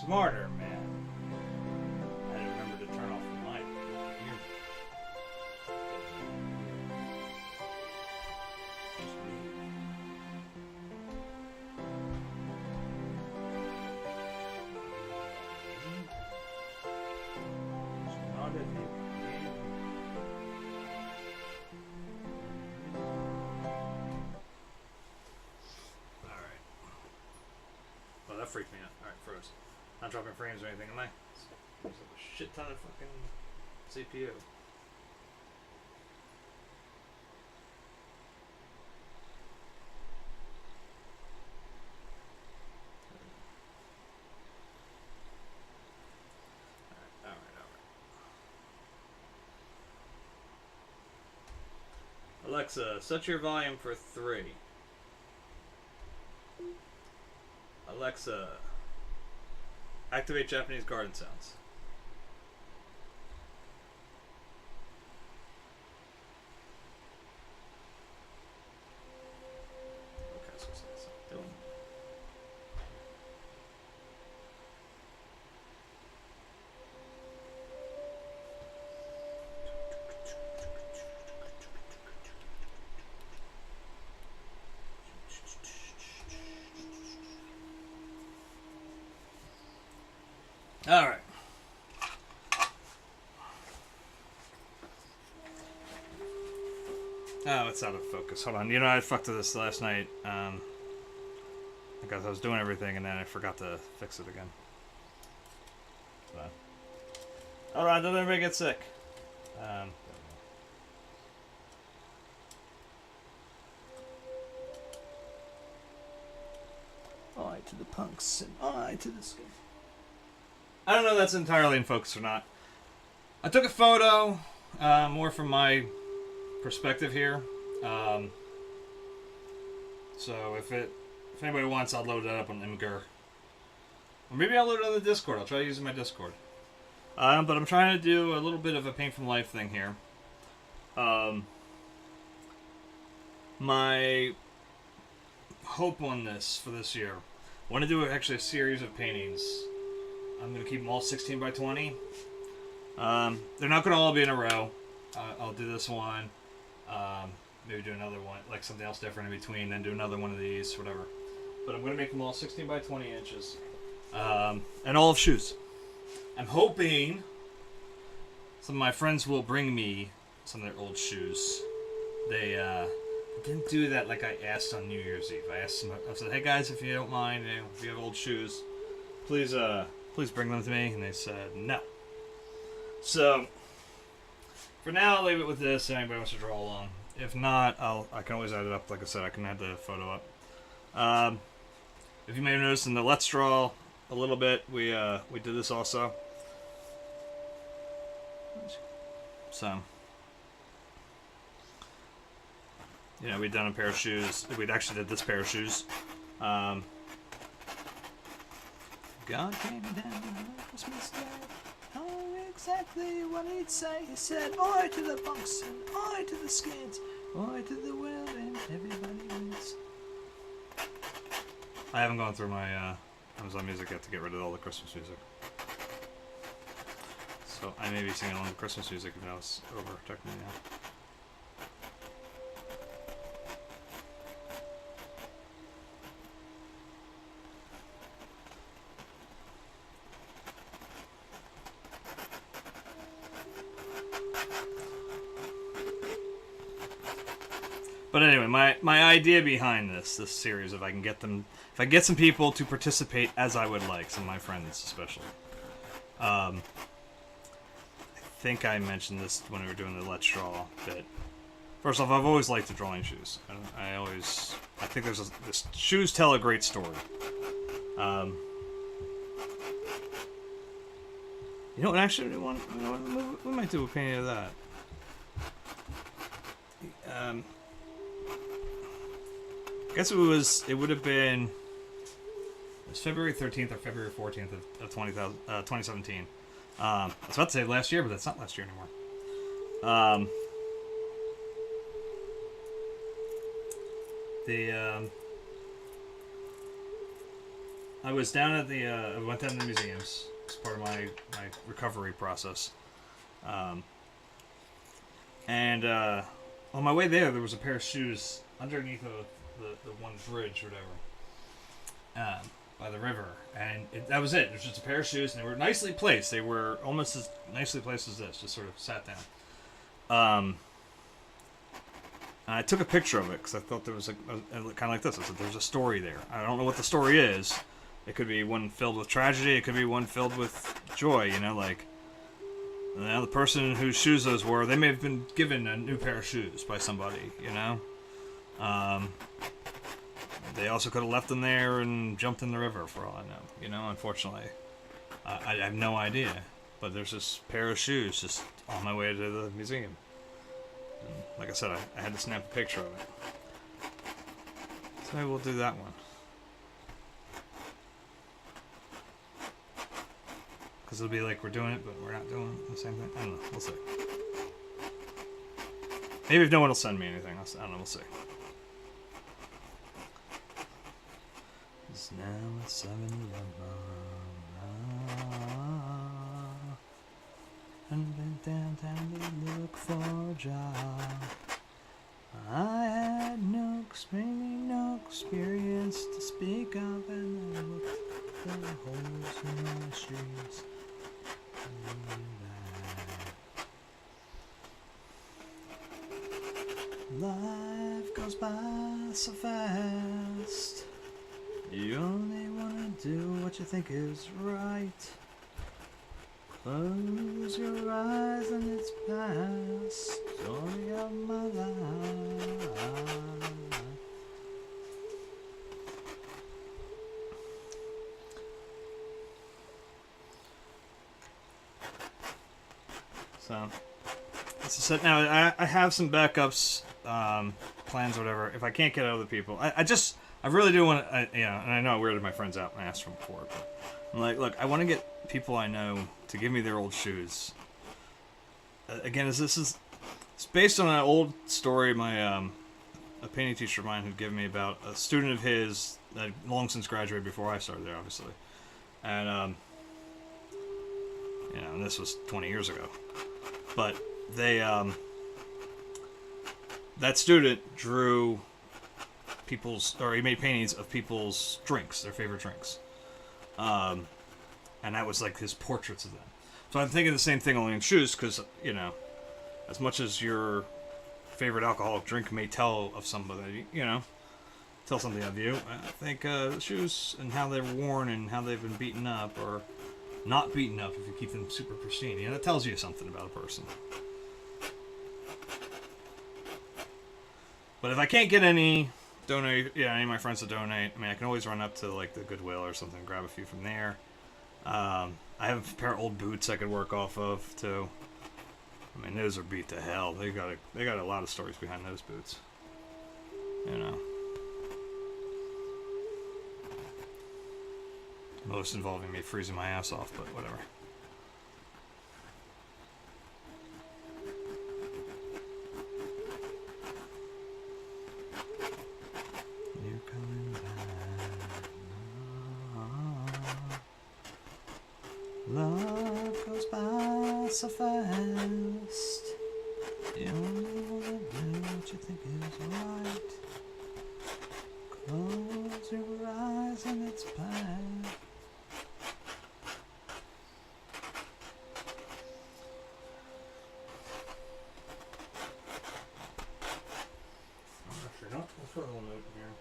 smarter, man. I didn't remember to turn off the mic. Well, that freaked me out. Alright, froze. Not dropping frames or anything, am I? There's like a shit ton of fucking CPU. Alright. Alexa, set your volume for 3. Alexa, activate Japanese garden sounds. Okay, so that's not doing. All right. Oh, it's out of focus. Hold on. You know, I fucked with this last night. Because I was doing everything and then I forgot to fix it again. Hold on, don't everybody get sick. Eye to the punks and eye to the skin. I don't know if that's entirely in focus or not. I took a photo, more from my perspective here. So if anybody wants, I'll load that up on Imgur. Or maybe I'll load it on the Discord. I'll try using my Discord. But I'm trying to do a little bit of a paint from life thing here. My hope on this for this year, I want to do actually a series of paintings. I'm going to keep them all 16 by 20. They're not going to all be in a row. I'll do this one. Maybe do another one, like something else different in between, then do another one of these, whatever. But I'm going to make them all 16 by 20 inches. And all of shoes. I'm hoping some of my friends will bring me some of their old shoes. They didn't do that like I asked on New Year's Eve. I said, hey guys, if you don't mind, if you have old shoes, please bring them to me. And they said no. So for now, I'll leave it with this. If anybody wants to draw along. If not, I can always add it up. Like I said, I can add the photo up. If you may have noticed in the Let's Draw a little bit, we did this also. So, you know, we'd done a pair of shoes. We'd actually did this pair of shoes. God came down on Christmas Day. Oh, exactly what he'd say. He said, oi to the punks and oi to the skins, oi to the world and everybody wins. I haven't gone through my Amazon Music yet to get rid of all the Christmas music. So I may be singing along the Christmas music if now it's overprotecting me now. But anyway, my idea behind this series, if I get some people to participate as I would like, some of my friends especially. I think I mentioned this when we were doing the Let's Draw bit. First off, I've always liked the drawing shoes. I think this shoes tell a great story. You know what? Actually, we might do a painting of that. I guess it would have been. It was February 13th or February 14th of 2017. I was about to say last year, but that's not last year anymore. I was down at the, I went down to the museums as part of my recovery process. And on my way there was a pair of shoes underneath the one bridge or whatever, by the river. And that was it. It was just a pair of shoes, and they were nicely placed. They were almost as nicely placed as this, just sort of sat down. I took a picture of it because I thought there was kind of like this. I said, there's a story there. I don't know what the story is. It could be one filled with tragedy. It could be one filled with joy, you know, like... Now, the person whose shoes those were, they may have been given a new pair of shoes by somebody, you know? They also could have left them there and jumped in the river, for all I know, you know, unfortunately. I have no idea. But there's this pair of shoes just on my way to the museum. And like I said, I had to snap a picture of it. So maybe we'll do that one. Because it'll be like we're doing it, but we're not doing the same thing. I don't know. We'll see. Maybe if no one will send me anything, I don't know. We'll see. It's now at 7:11. And went downtown to look for a job. I had no experience to speak of, and I looked for the holes in my shoes. Life goes by so fast. You only want to do what you think is right. Close your eyes and it's past. Story of my life. So, this is it. Now, I have some backups, plans, or whatever. If I can't get other people, I really do want to, you know, and I know I weirded my friends out and I asked for them before, but I'm like, look, I want to get people I know to give me their old shoes. Again, it's based on an old story my a painting teacher of mine had given me about a student of his that had long since graduated before I started there, obviously, and you know, and this was 20 years ago, but they that student drew he made paintings of people's drinks, their favorite drinks. And that was like his portraits of them. So I'm thinking the same thing only in shoes, because, you know, as much as your favorite alcoholic drink may tell of somebody, you know, tell something of you, I think shoes and how they're worn and how they've been beaten up, or not beaten up if you keep them super pristine, you know, that tells you something about a person. But if I can't get any any of my friends to donate, I mean, I can always run up to like the Goodwill or something and grab a few from there. I have a pair of old boots I could work off of too. I mean, those are beat to hell. They got a lot of stories behind those boots, you know. Most involving me freezing my ass off, but whatever. Love goes by so fast. You only want to do what you think is right. Close your eyes and it's past. Actually, no. Let's put a little note in here.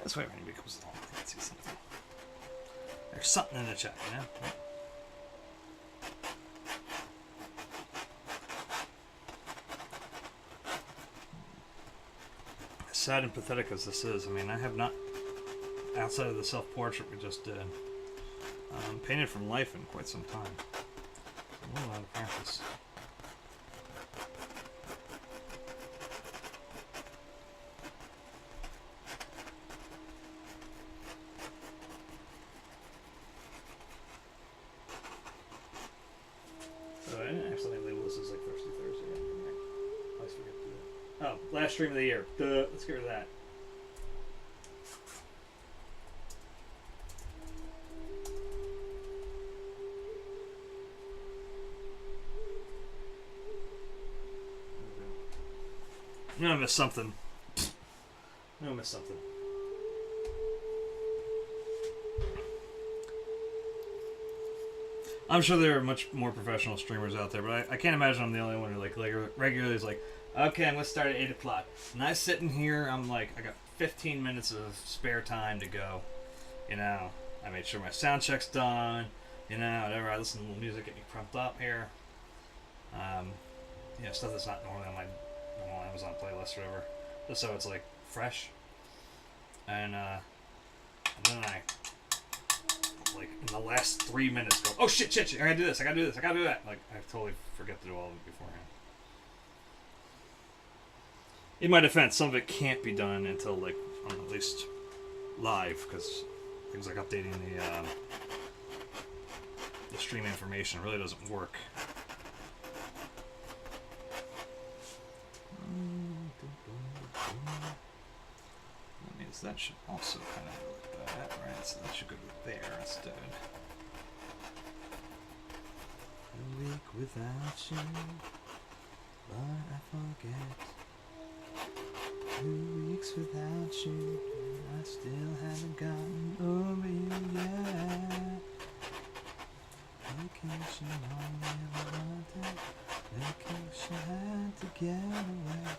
This way when it becomes long, I can see something. There's something in the chat, you know? sad and pathetic as this is, I mean, I have not, outside of the self-portrait we just did, painted from life in quite some time. A little out of practice. So I didn't actually label this as like Thirsty Thursday. I always forget to do that. Oh, last stream of the year. Duh. Let's get rid of that. I'm gonna miss something. I'm gonna miss something. I'm sure there are much more professional streamers out there, but I can't imagine I'm the only one who like regularly is like, okay, I'm gonna start at 8 o'clock. And I'm sitting here, I'm like, I got 15 minutes of spare time to go. You know, I made sure my sound check's done. You know, whatever. I listen to a little music, get me pumped up here. You know, stuff that's not normally on my normal Amazon playlist or whatever, just so it's like fresh. And then I, like in the last 3 minutes, go, oh shit, I gotta do this, I gotta do this, I gotta do that. Like I totally forget to do all of it beforehand. In my defense, some of it can't be done until like at least live, because things like updating the stream information really doesn't work. That means that should also kind of go like that, right? So that should go there instead. A week without you, but I forget. 2 weeks without you, I still haven't gotten over you yet. Vacation all I ever wanted. Vacation had to get away.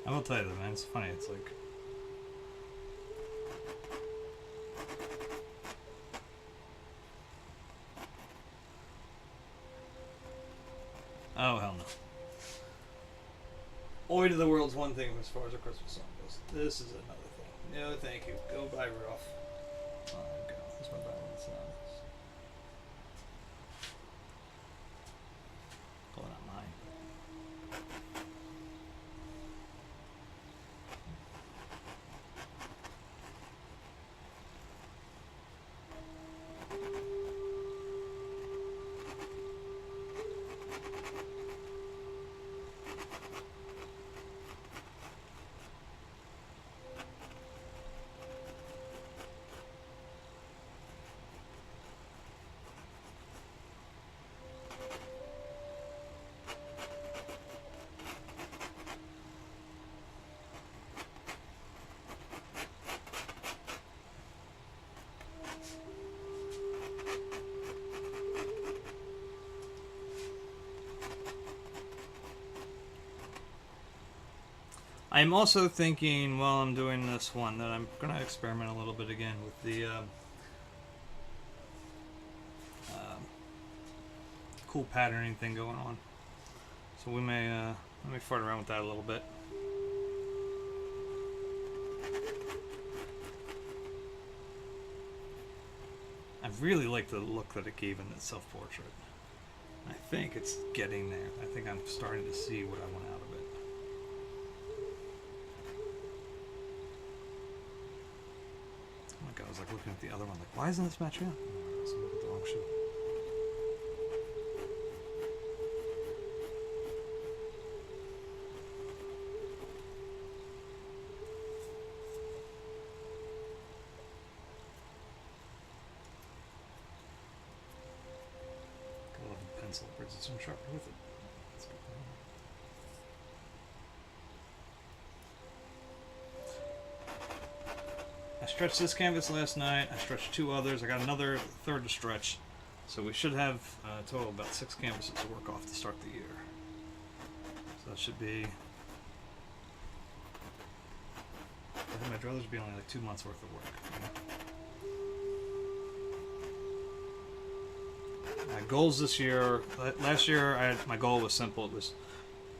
I will tell you though, man, it's funny, it's like... Oh, hell no. Oi to the world's one thing as far as a Christmas song goes. This is another thing. No, thank you. Go buy Rudolph. Oh, go. That's my balance on. Well, not mine. I'm also thinking while I'm doing this one that I'm going to experiment a little bit again with the cool patterning thing going on. So we may let me fart around with that a little bit. I really like the look that it gave in the self-portrait. I think it's getting there. I think I'm starting to see what I want out of it. Oh my god, I was like looking at the other one, like, why isn't this matching up? I was looking at the wrong shoe. is it some sharper with it? I stretched this canvas last night. I stretched 2 others. I got another third to stretch. So we should have a total about 6 canvases to work off to start the year. So that should be... I think my druthers would be only like 2 months worth of work. My goals this year, last year my goal was simple. It was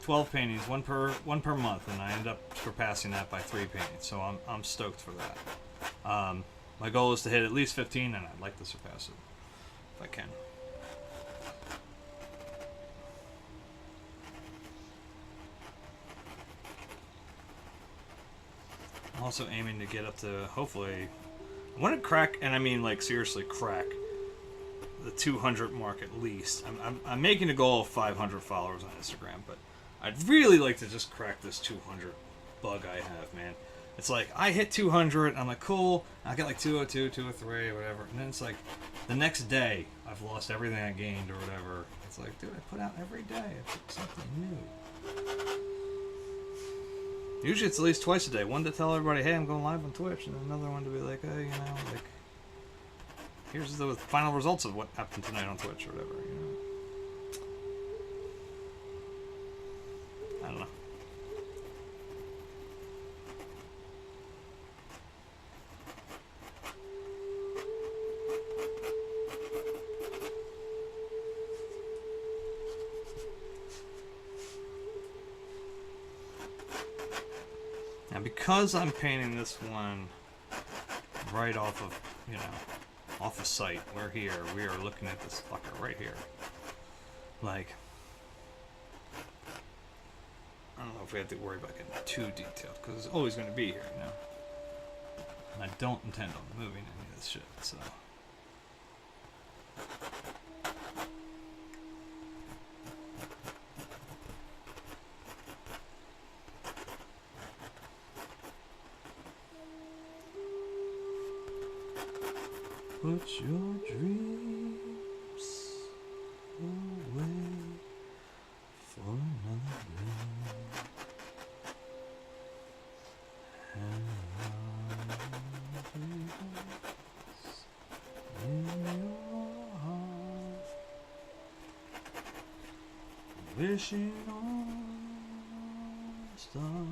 12 paintings, one per month, and I ended up surpassing that by 3 paintings. So I'm stoked for that. My goal is to hit at least 15, and I'd like to surpass it if I can. I'm also aiming to get up to, hopefully, I want to crack, and I mean like seriously crack, the 200 mark at least. I'm making a goal of 500 followers on Instagram, but I'd really like to just crack this 200 bug I have, man. It's like, I hit 200, I'm like, cool, I get like 202, 203, whatever, and then it's like, the next day, I've lost everything I gained or whatever. It's like, dude, I put out every day, I put something new. Usually it's at least twice a day. One to tell everybody, hey, I'm going live on Twitch, and another one to be like, hey, you know, like, here's the final results of what happened tonight on Twitch or whatever, you know. I don't know. Now, because I'm painting this one right off of, you know, off the site, we're here, we are looking at this fucker right here. Like, I don't know if we have to worry about getting too detailed, because it's always going to be here, you know. And I don't intend on moving any of this shit, so. Put your dreams away for another day, and in your heart, wishing on a star,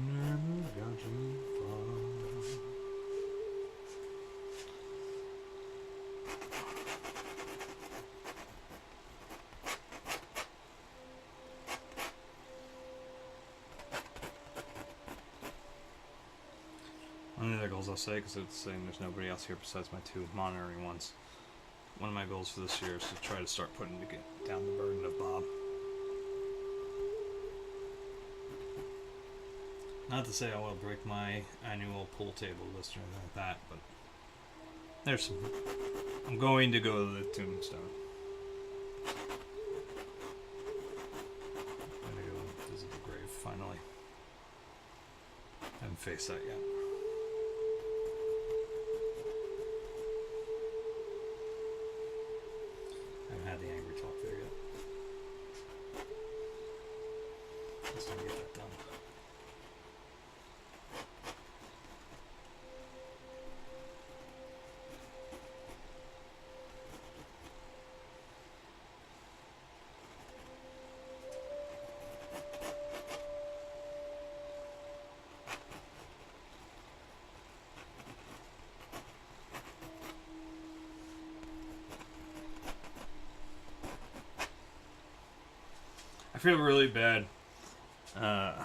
never got too far. One of the goals I'll say, because it's saying there's nobody else here besides my 2 monitoring ones. One of my goals for this year is to try to start putting to get down the burden of Bob. Not to say I will break my annual pool table list or anything like that, but there's some. I'm going to go to the tombstone. I'm gonna go visit the grave finally. Haven't faced that yet. I haven't had the angry talk there yet. Just gonna get that done. I feel really bad. The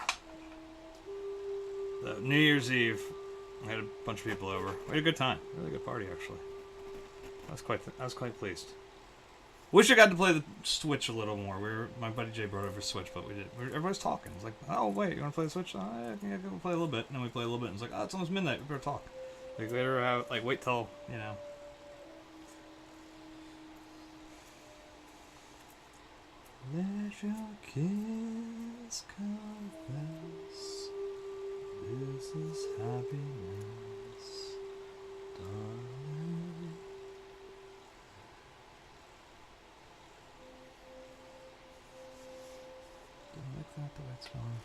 New Year's Eve, I had a bunch of people over. We had a good time. Really good party, actually. I was quite pleased. Wish I got to play the Switch a little more. My buddy Jay brought over Switch, but everybody's talking. It's like, oh wait, you want to play the Switch? Oh, yeah, I think I can play a little bit. And then we play a little bit, and it's like, oh, it's almost midnight. We better talk. Like, we better have, like, wait till, you know. Let your kiss confess this is happiness, darling. not the way it's going.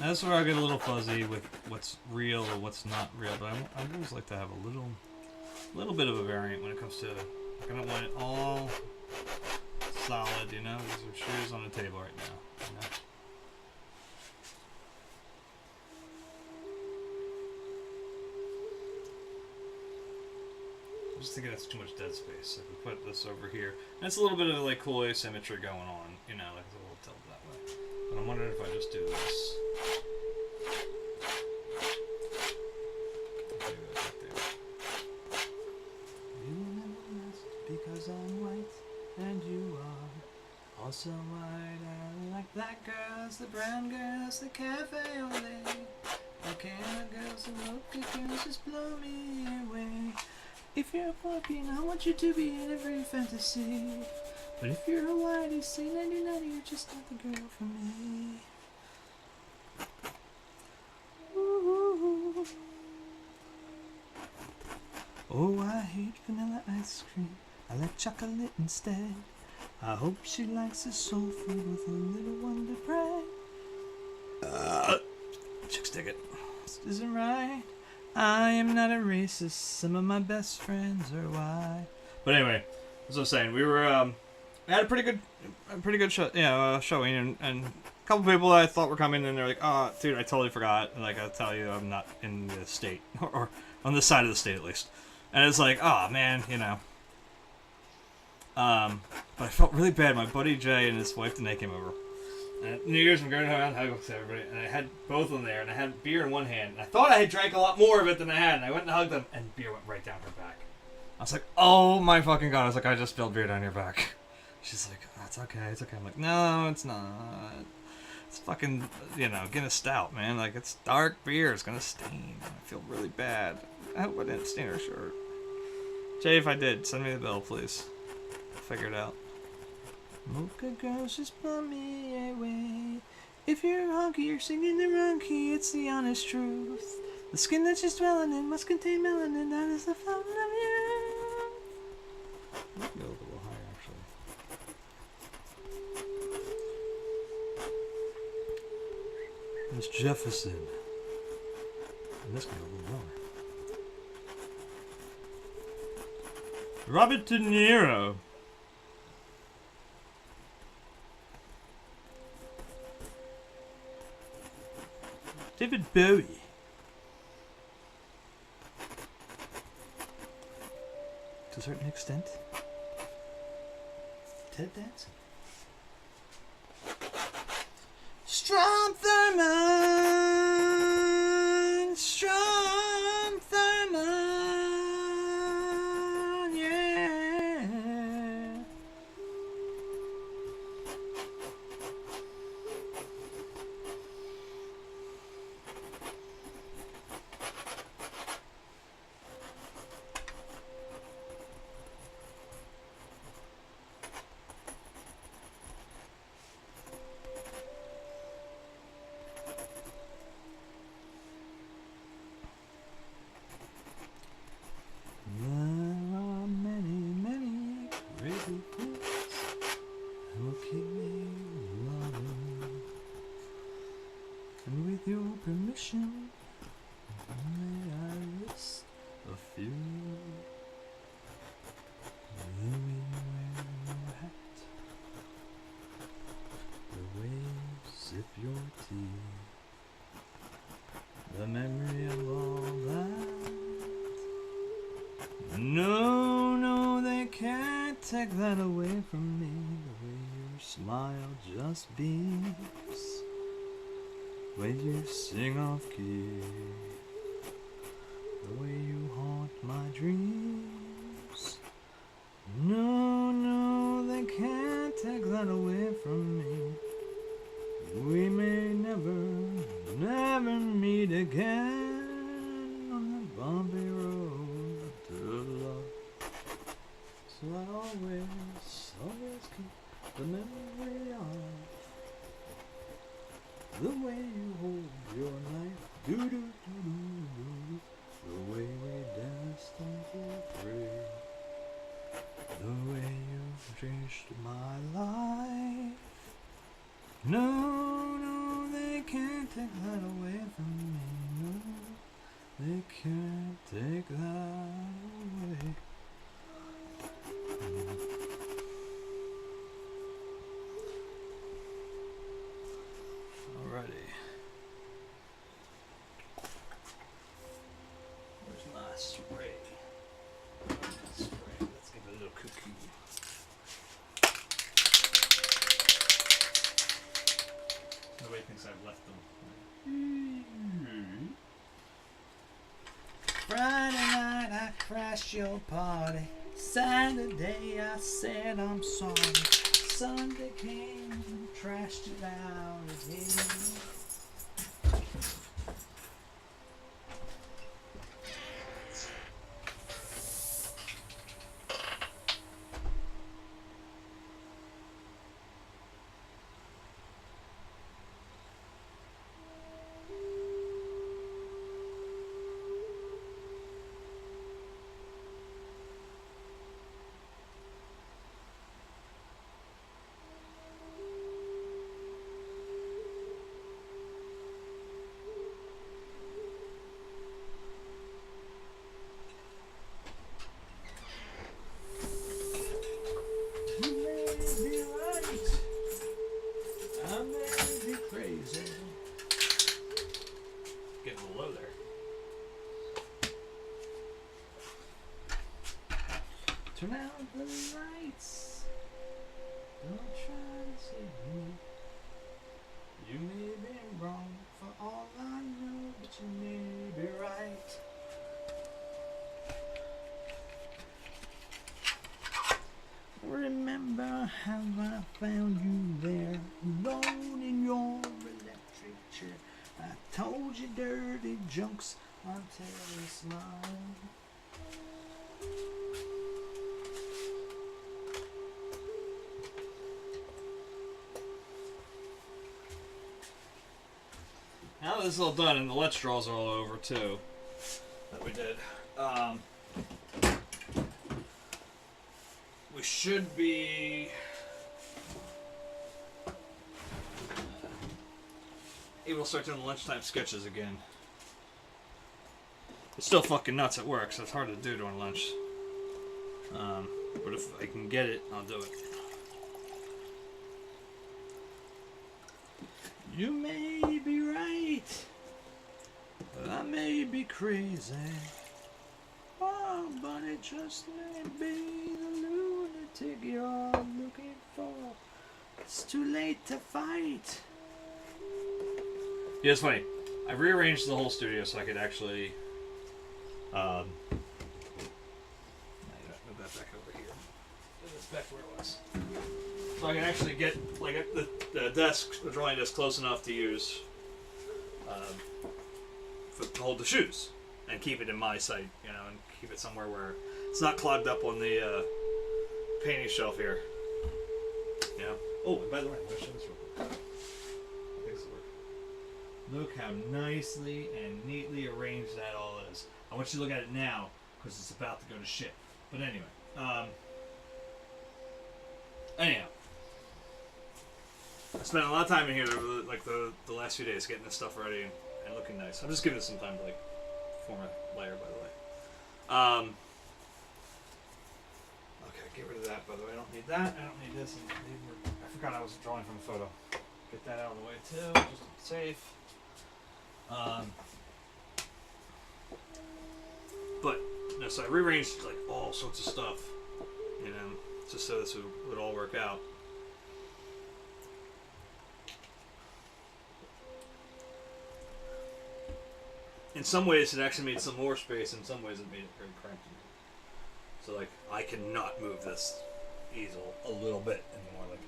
That's where I get a little fuzzy with what's real or what's not real, but I always like to have a little bit of a variant when it comes to, like, I don't want it all solid, you know? These are shoes on the table right now, you know? I'm just thinking that's too much dead space. If we put this over here, and it's a little bit of like cool asymmetry going on, you know, like it's a little tilt that way. But I'm wondering if I just do this. You will never last because I'm white and you are also white. I like black girls, the brown girls, the cafe au lait. The camera girls, the mocha girls just blow me away. If you're a pumpkin, I want you to be in every fantasy. But if you're a whitey, say 99, you're just not the girl for me. Ooh. Oh, I hate vanilla ice cream. I like chocolate instead. I hope she likes the soul food with a little Wonder Bread. Chicks dig it. This isn't right. I am not a racist. Some of my best friends are white. But anyway, as I was saying, we were had a pretty good show, showing, and a couple people that I thought were coming, and they're like, "Oh, dude, I totally forgot." And like, I'll tell you, I'm not in the state, or on this side of the state at least. And it's like, oh man, you know. But I felt really bad. My buddy Jay and his wife Danae came over. And New Year's, I'm going around hugging to everybody, and I had both of them there, and I had beer in one hand, and I thought I had drank a lot more of it than I had, and I went and hugged them, and beer went right down her back. I was like, oh my fucking god, I was like, I just spilled beer down your back. She's like, oh, it's okay, it's okay. I'm like, no, it's not. It's fucking, you know, Guinness Stout, man. Like, it's dark beer, it's gonna stain. I feel really bad. I hope I didn't stain her shirt. Jay, if I did, send me the bill, please. I'll figure it out. Mocha girls just blow me away. If you're honky, you're singing the wrong key. It's the honest truth. The skin that's just melanin must contain melanin. That is the fountain of youth. Might go a little higher, actually. Miss Jefferson. And this can go a little lower. Robert De Niro. David Bowie. To a certain extent. Ted Danson. Strom Thurmond. Strom Thurmond. Yeah. Permission, may I list a few? The way you wear your hat, the way you sip your tea, the memory of all that. No, no, they can't take that away from me. The way your smile just beams, when you sing off key, the way you haunt my dreams. No, no, they can't take that away from me. We may never, never meet again on the bumpy road to love. So I always, always keep the memory of the way you hold your knife, do-do-do-do-do, the way we danced until 3, the way you've changed my life. No, no, they can't take that away from me. No, they can't take that away. Alrighty. Where's my spray? Let's give it a little cuckoo. Nobody thinks I've left them. Friday night I crashed your party. Saturday I said I'm sorry. Sunday came and trashed it out again. Turn out the lights. Don't try to save me. You may be wrong for all I know, but you may be right. Remember how I found you there, alone in your electric chair. I told you dirty junks until you smiled. Now that this is all done and the let's draws are all over too, that we did, we should be able to start doing the lunchtime sketches again. It's still fucking nuts at work, so it's hard to do during lunch. But if I can get it, I'll do it. You may be right, but I may be crazy. Oh, but it just may be the lunatic you're looking for. It's too late to fight. Yeah, it's funny. I rearranged the whole studio so I could actually move that back over here. Move this back where it was. So I can actually get like the desk, the drawing desk, close enough to use to hold the shoes and keep it in my sight, you know, and keep it somewhere where it's not clogged up on the painting shelf here. You know. Oh, and by the way, I'm gonna show this real quick. I think this will work. Look how nicely and neatly arranged that all is. I want you to look at it now because it's about to go to shit. But anyway, anyhow. I spent a lot of time in here, like the last few days, getting this stuff ready and looking nice. I'm just giving it some time to like form a layer, by the way. Okay, get rid of that. By the way, I don't need that. I don't need this. I forgot I was drawing from a photo. Get that out of the way too, just to be safe. But no, so I rearranged like all sorts of stuff, you know, just so this would all work out. In some ways, it actually made some more space. In some ways, it made it very cramped. So, like, I cannot move this easel a little bit anymore. Like,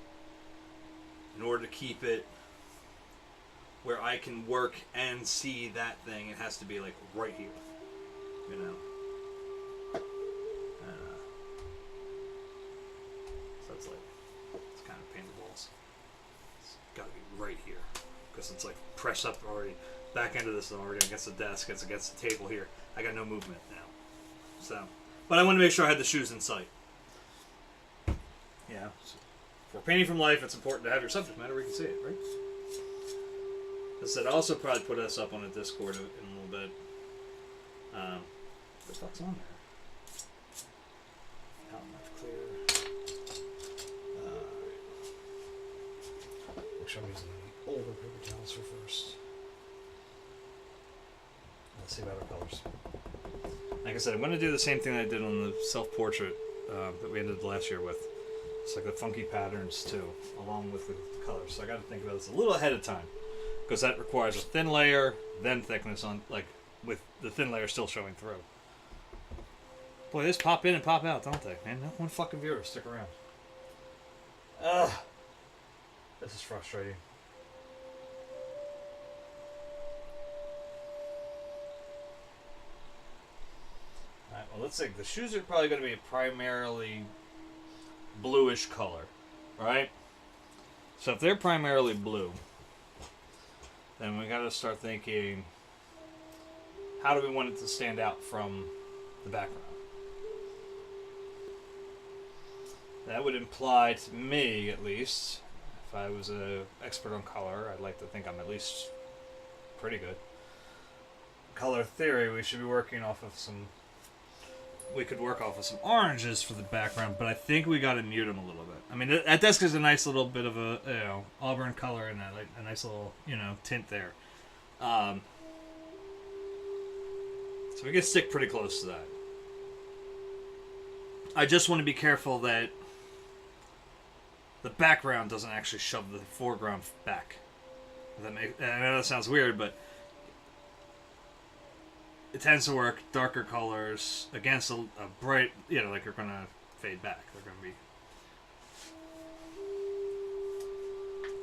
in order to keep it where I can work and see that thing, it has to be like right here. You know. So it's like it's kind of a pain in the balls. It's got to be right here because it's like pressed up already. Back end of this already against the desk, it's against the table here. I got no movement now. So, but I wanted to make sure I had the shoes in sight. Yeah. If we're painting from life, it's important to have your subject matter where you can see it, right? As I said, I'll also probably put us up on a Discord in a little bit. What the fuck's on there? How much clear? Make sure I'm using the older paper towels for first. Let's see about our colors. Like I said, I'm going to do the same thing I did on the self-portrait that we ended last year with. It's like the funky patterns too, along with the colors. So I got to think about this a little ahead of time, because that requires a thin layer, then thickness on, like, with the thin layer still showing through. Boy, they just pop in and pop out, don't they? Man, not one fucking viewer stick around. Ugh. This is frustrating. Alright, well, let's see. The shoes are probably going to be a primarily bluish color, right? So if they're primarily blue, then we got to start thinking, how do we want it to stand out from the background? That would imply to me, at least, if I was an expert on color, I'd like to think I'm at least pretty good. Color theory, we should be working off of some... We could work off of some oranges for the background, but I think we got to mute them a little bit. I mean, that desk is a nice little bit of a, you know, auburn color and a nice little, you know, tint there. So we can stick pretty close to that. I just want to be careful that the background doesn't actually shove the foreground back. I know that sounds weird, but it tends to work darker colors against a bright, you know, like they're going to fade back. They're going to be...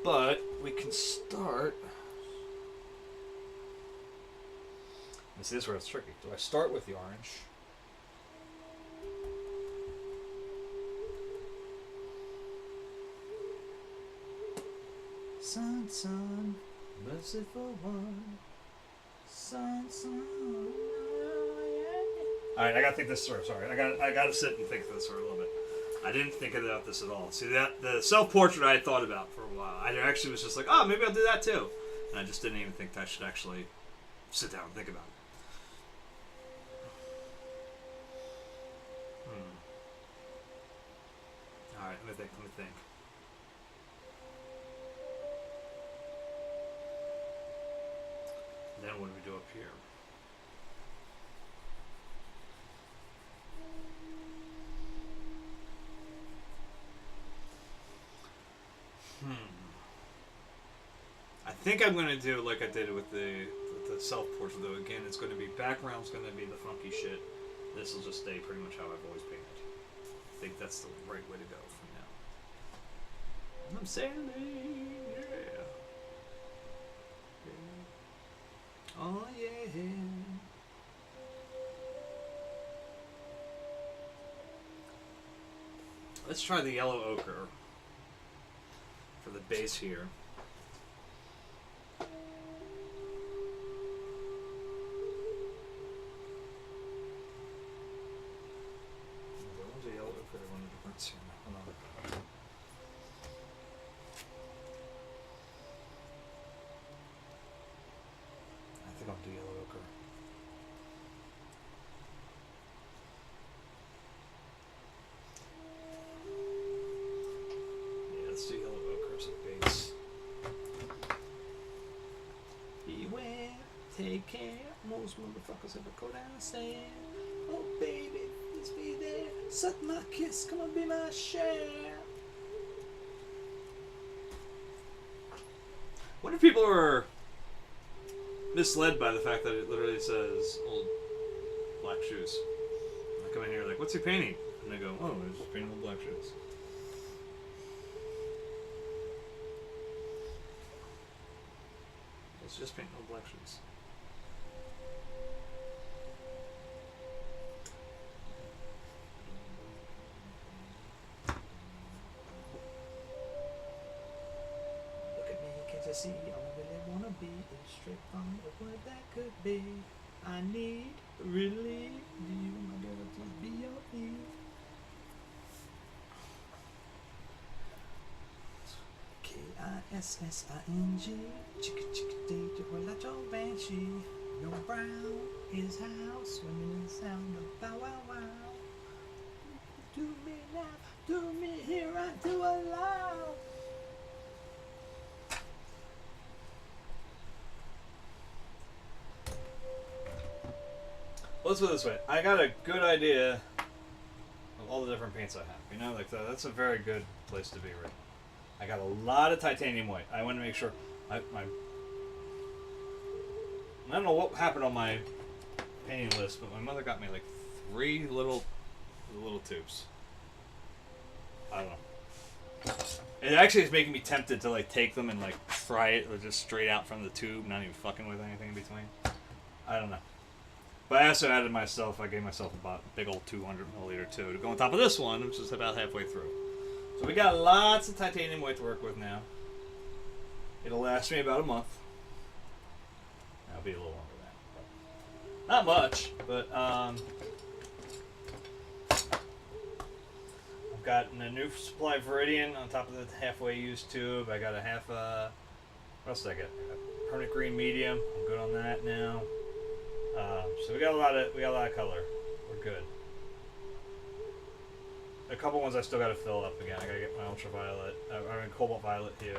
But we can start... This is where it's tricky. Do I start with the orange? Sun, sun, merciful one. Sun, sun. Alright, I gotta think this through. Sorry, I gotta sit and think this for a little bit. I didn't think about this at all. See, that the self-portrait I had thought about for a while. I actually was just like, oh, maybe I'll do that too. And I just didn't even think that I should actually sit down and think about it. Alright, let me think. Then what do we do up here? I think I'm going to do like I did with the self-portrait, though. Again, it's going to be, background's going to be the funky shit. This will just stay pretty much how I've always painted. I think that's the right way to go from now. I'm sailing, yeah. Oh, yeah. Let's try the yellow ochre for the base here. Take care, most motherfuckers ever go down and stand. Oh baby, please be there. Suck my kiss, come on, be my share. What if people are misled by the fact that it literally says old black shoes? I come in here like, what's he painting? And they go, oh, he's just painting old black shoes. It's just painting old black shoes. See, all I really wanna be is straight from what that could be. I need, really, you, my girl, to be your eve. K-I-S-S-I-N-G. Chicka chicka day to roll out your banshee. Your brow is how swimming in the sound of bow wow wow. Do me now, do me here, I do allow. Let's put it this way. I got a good idea of all the different paints I have. You know, like that's a very good place to be right now. I got a lot of titanium white. I want to make sure I don't know what happened on my painting list, but my mother got me like 3 little tubes. I don't know. It actually is making me tempted to like take them and like fry it or just straight out from the tube, not even fucking with anything in between. I don't know. But I also added myself, I gave myself about a big old 200 milliliter tube to go on top of this one, which is about halfway through. So we got lots of titanium white to work with now. It'll last me about a month. I'll be a little longer than that. Not much, but I've gotten a new supply of Viridian on top of the halfway used tube. I got a half, what else did I get? A permanent green medium. I'm good on that now. So we got a lot of color. We're good. A couple ones I still got to fill up again. I gotta get my ultraviolet, cobalt violet hue.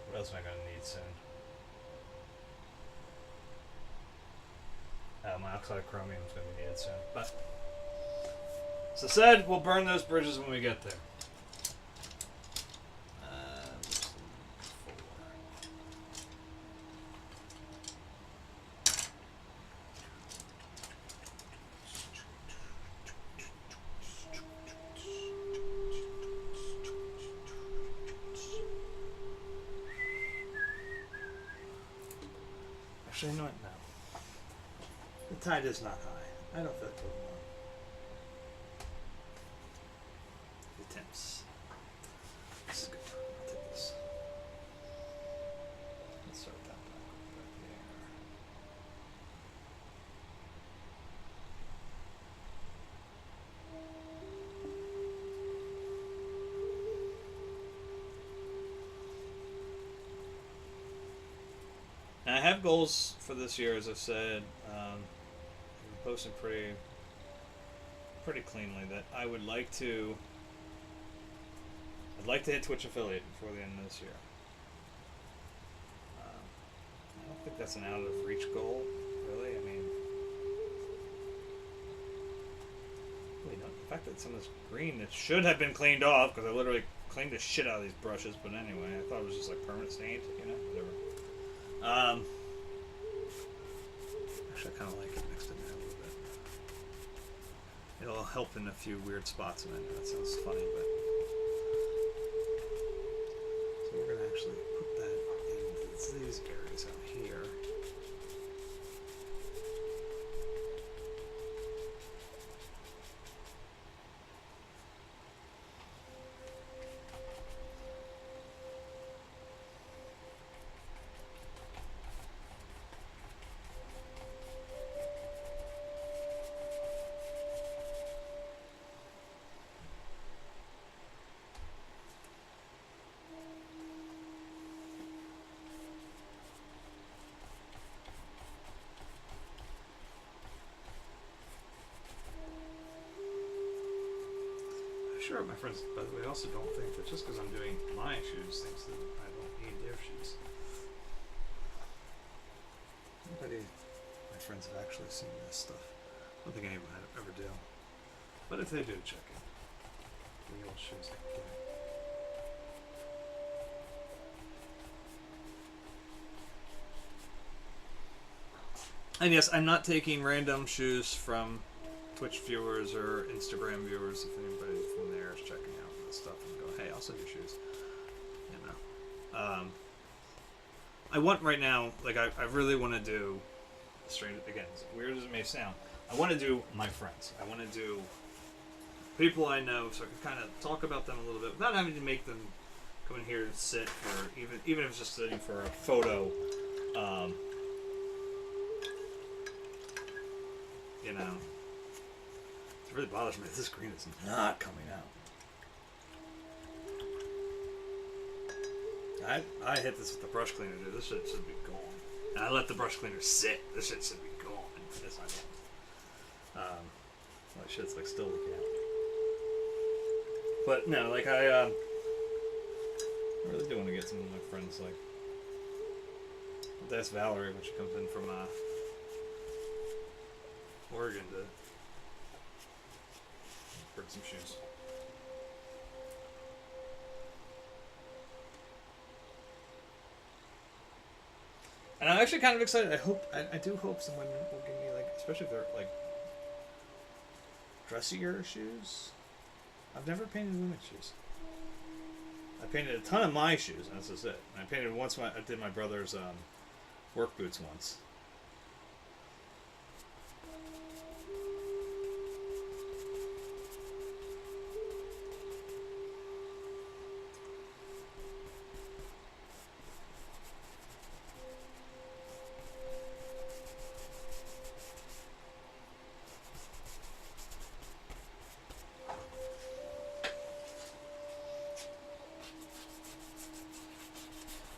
What else am I gonna need soon? My oxide of chromium is gonna be needed soon. But as I said, we'll burn those bridges when we get there. Actually, you know what? No. The tide is not high. I don't feel like putting on. The temps. This is good. I'll take this. Let's start that back there. Now, I have goals for this year, as I've said. I'm posting pretty cleanly that I would like to. I'd like to hit Twitch affiliate before the end of this year. I don't think that's an out of reach goal, really. I mean, really not. The fact that some of this green that should have been cleaned off because I literally cleaned the shit out of these brushes. But anyway, I thought it was just like permanent stained, you know, whatever. Actually, I kind of like it mixed in there a little bit. It'll help in a few weird spots, and I know that sounds funny, but so we're gonna actually put that in these areas out here. Sure, my friends, by the way, also don't think that just because I'm doing my shoes, thinks that I don't need their shoes. Nobody, my friends, have actually seen this stuff. I don't think anyone ever do. But if they do, check it. The old shoes I can get. And yes, I'm not taking random shoes from Twitch viewers or Instagram viewers. If anybody from there is checking out this stuff and go, hey, I'll send you shoes. You know, I want right now, like I really want to do. Strange again, as weird as it may sound, I want to do my friends. I want to do people I know, so I can kind of talk about them a little bit without having to make them come in here and sit for even if it's just sitting for a photo. You know. really bothers me. This green is not coming out. I hit this with the brush cleaner, dude. This shit should be gone. And I let the brush cleaner sit. This shit should be gone. Yes, I don't. Well, shit's like still leaking out. But no, like I really do want to get some of my friends, like, that's Valerie when she comes in from Oregon to bring some shoes. And I'm actually kind of excited. I do hope someone will give me, like, especially if they're like dressier shoes. I've never painted women's shoes. I painted a ton of my shoes, and that's just it. And I painted once. I did my brother's work boots once.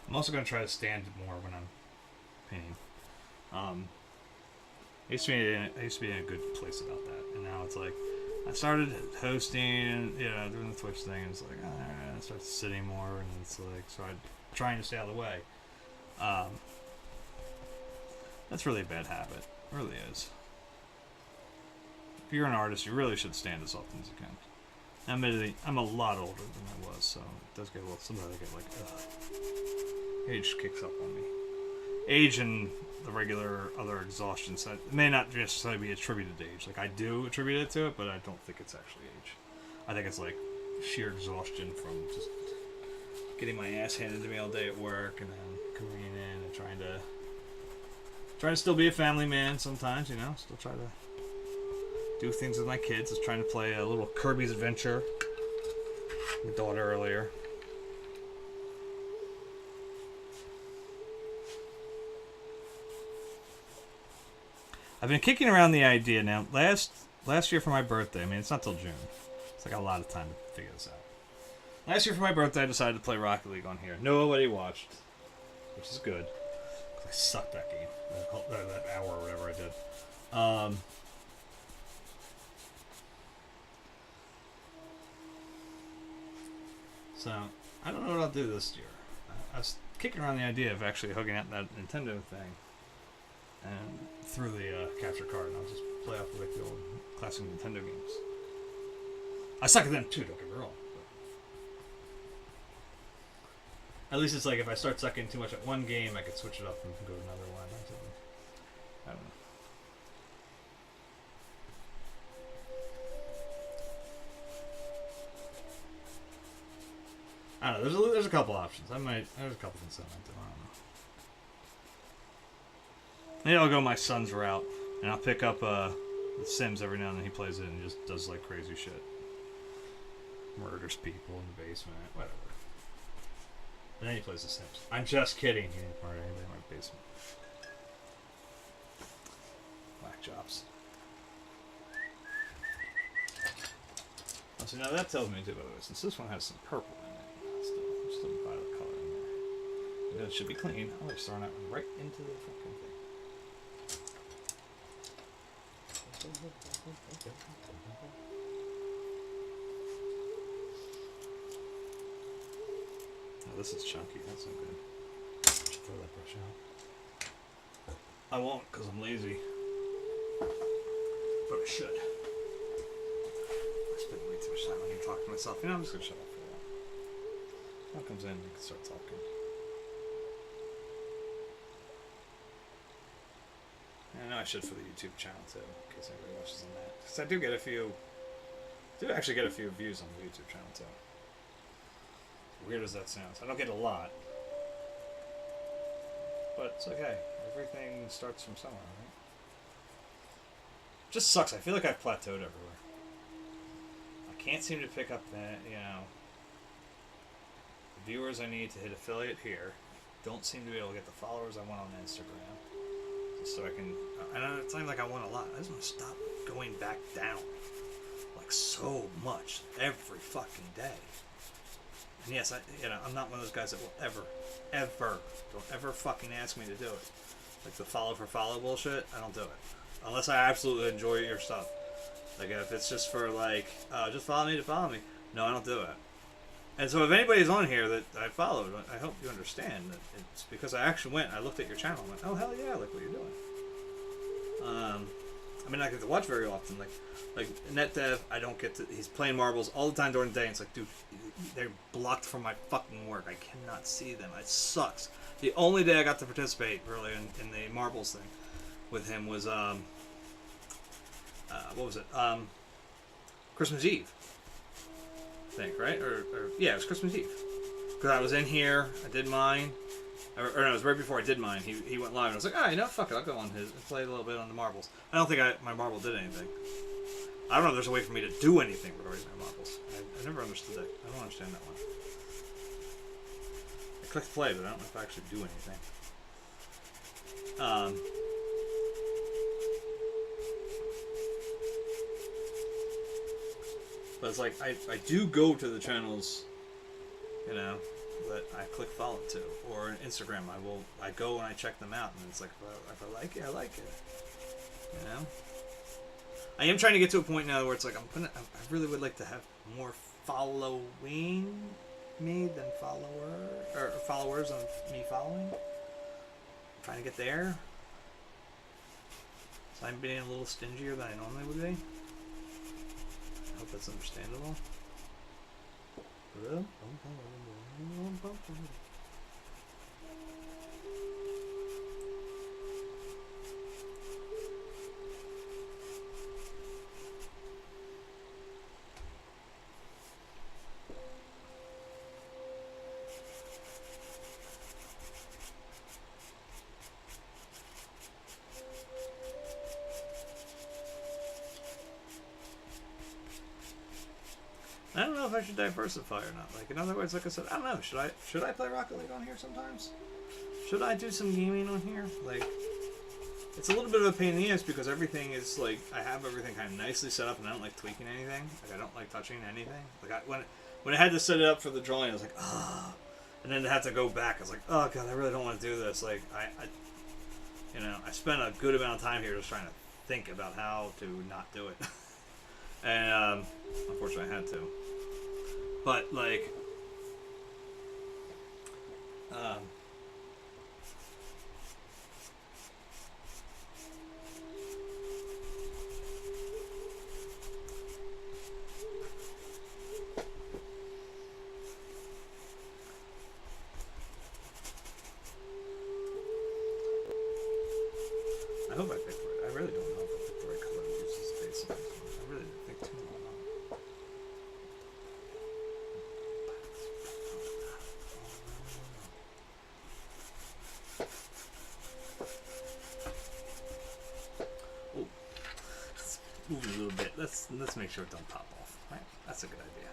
I'm also going to try to stand more when I'm painting. I used to be in a good place about that, and now it's like I started hosting and doing the Twitch thing, and it's like I start sitting more, and it's like so I'm trying to stay out of the way. That's really a bad habit. It really is. If you're an artist, you really should stand as often as you can. Admittedly, I'm a lot older than I was, so it does get a little. Sometimes I get like, age kicks up on me. Age and the regular other exhaustion side it may not necessarily be attributed to age. Like I do attribute it to it, but I don't think it's actually age. I think it's like sheer exhaustion from just getting my ass handed to me all day at work, and then coming in and trying to still be a family man sometimes. Still try to do things with my kids. I was trying to play a little Kirby's Adventure with my daughter earlier. I've been kicking around the idea now. Last year for my birthday, I mean, it's not till June. It's like a lot of time to figure this out. Last year for my birthday, I decided to play Rocket League on here. Nobody watched, which is good. I sucked that game. That hour or whatever I did. So, I don't know what I'll do this year. I was kicking around the idea of actually hooking up that Nintendo thing and through the capture card, and I'll just play off like the old classic Nintendo games. I suck at them too, don't get me wrong. But at least it's like if I start sucking too much at one game, I could switch it up and go to another one. I don't know. I don't know. There's a couple options. There's a couple things I might do. I don't know. Maybe I'll go my son's route, and I'll pick up The Sims every now and then. He plays it and just does like crazy shit. Murders people in the basement, whatever. And then he plays The Sims. I'm just kidding. He didn't murder anybody in my basement. Black jobs. Oh, so now that tells me too, by the way, since this one has some purple in it, still violet color in there. And it should be clean. I'm just throwing that one right into the fucking thing. Oh, this is chunky. That's not good. I should throw that brush out. I won't, because I'm lazy. But I should. I spend way too much time on here talking to myself. I'm just going to shut up for a while. Someone comes in, you can start talking. I know I should for the YouTube channel too, in case anybody watches on that. Because I do actually get a few views on the YouTube channel too. Weird as that sounds. I don't get a lot. But it's okay. Everything starts from somewhere, right? Just sucks. I feel like I've plateaued everywhere. I can't seem to pick up that, the viewers I need to hit affiliate here. Don't seem to be able to get the followers I want on Instagram. So I can, and it's not like I want a lot. I just want to stop going back down. much every fucking day. And yes, I'm not one of those guys that will don't ever fucking ask me to do it. Like the follow for follow bullshit, I don't do it. Unless I absolutely enjoy your stuff. Like if it's just for like, just follow me to follow me. No, I don't do it. And so if anybody's on here that I followed, I hope you understand that it's because I actually I looked at your channel and went, oh hell yeah, I like what you're doing. I mean, I get to watch very often. Like NetDev, I don't get to. He's playing marbles all the time during the day. And it's like, dude, they're blocked from my fucking work. I cannot see them. It sucks. The only day I got to participate really in the marbles thing with him was what was it? Christmas Eve. I think, right? Or yeah, it was Christmas Eve. Because I was in here, I did mine. Or no, it was right before I did mine. He went live, and I was like, you know, fuck it, I'll go on his and play a little bit on the marbles. I don't think my marble did anything. I don't know if there's a way for me to do anything regarding my marbles. I never understood that. I don't understand that one. I clicked play, but I don't know if I actually do anything. But it's like, I do go to the channels, you know, that I click follow to, or Instagram. I go and I check them out, and it's like, if I like it, I like it. You know, I am trying to get to a point now where it's like I really would like to have more following me than followers of me following. I'm trying to get there. So I'm being a little stingier than I normally would be. I hope that's understandable. I don't know if I should diversify or not. Like, in other words, like I said, I don't know. Should I play Rocket League on here sometimes? Should I do some gaming on here? Like, it's a little bit of a pain in the ass because everything is like, I have everything kind of nicely set up, and I don't like tweaking anything. Like, I don't like touching anything. Like, when I had to set it up for the drawing, I was like, ah. And then to have to go back, I was like, oh god, I really don't want to do this. Like, I spent a good amount of time here just trying to think about how to not do it. And unfortunately, I had to. But like, I hope I picked right. I really don't know if I picked the right color to use this face. I really didn't think too long on it. Oh, let's move it a little bit. Let's make sure it don't pop off. Right? That's a good idea.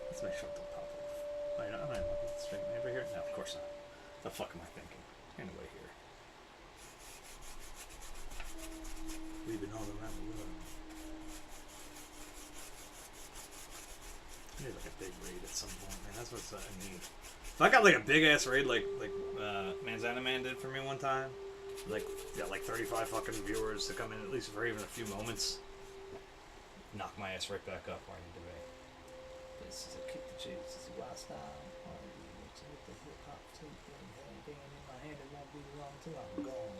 Let's make sure it don't pop off. I'm not looking straight over here. No, of course not. The fuck am I thinking? Anyway, here. We've been all around the world. I need like a big raid at some point, man. That's what I need. If I got like a big ass raid like Manzana Man did for me one time, like got like 35 fucking viewers to come in at least for even a few moments, knock my ass right back up where I need to be. This is a kick the cheese. This is a wild style. With the hip hop tape in my hand, it won't be long till I'm gone.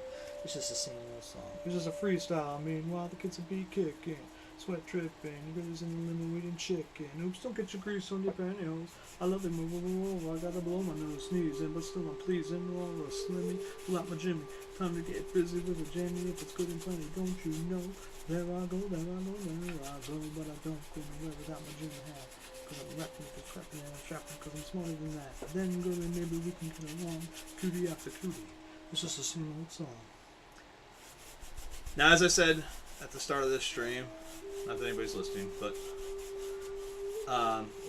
It's just the same old song. It's just a freestyle. Meanwhile, the kids will be kicking, sweat dripping, girls in the limo eating chicken. Oops, don't get your grease on your pantyhose. I love it, move over. I gotta blow my nose, sneezing, but still I'm pleasing. Laura, Slimmy, pull out my Jimmy. Time to get busy with a jammy. If it's good and plenty, don't you know? There I go, there I go, there I go. But I don't go nowhere without my Jimmy hat. Cause I'm rapping, cause trapping, and I'm trapping, cause I'm smarter than that. Then girl, and maybe we can get along, cutie after cutie. It's just the same old song. Now, as I said at the start of this stream, not that anybody's listening, but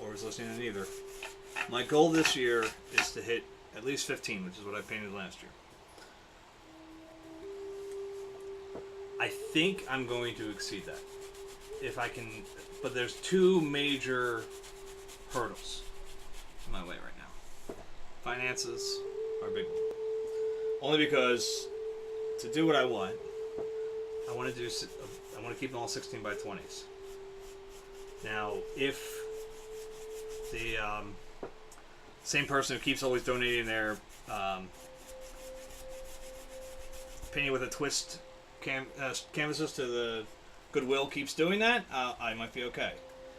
or is listening to neither. My goal this year is to hit at least 15, which is what I painted last year. I think I'm going to exceed that. If I can but there's two major hurdles in my way right now. Finances are a big one. Only because to do what I want to keep them all 16 by 20s. Now, if the same person who keeps always donating their painting with a twist canvases to the Goodwill keeps doing that, I might be okay.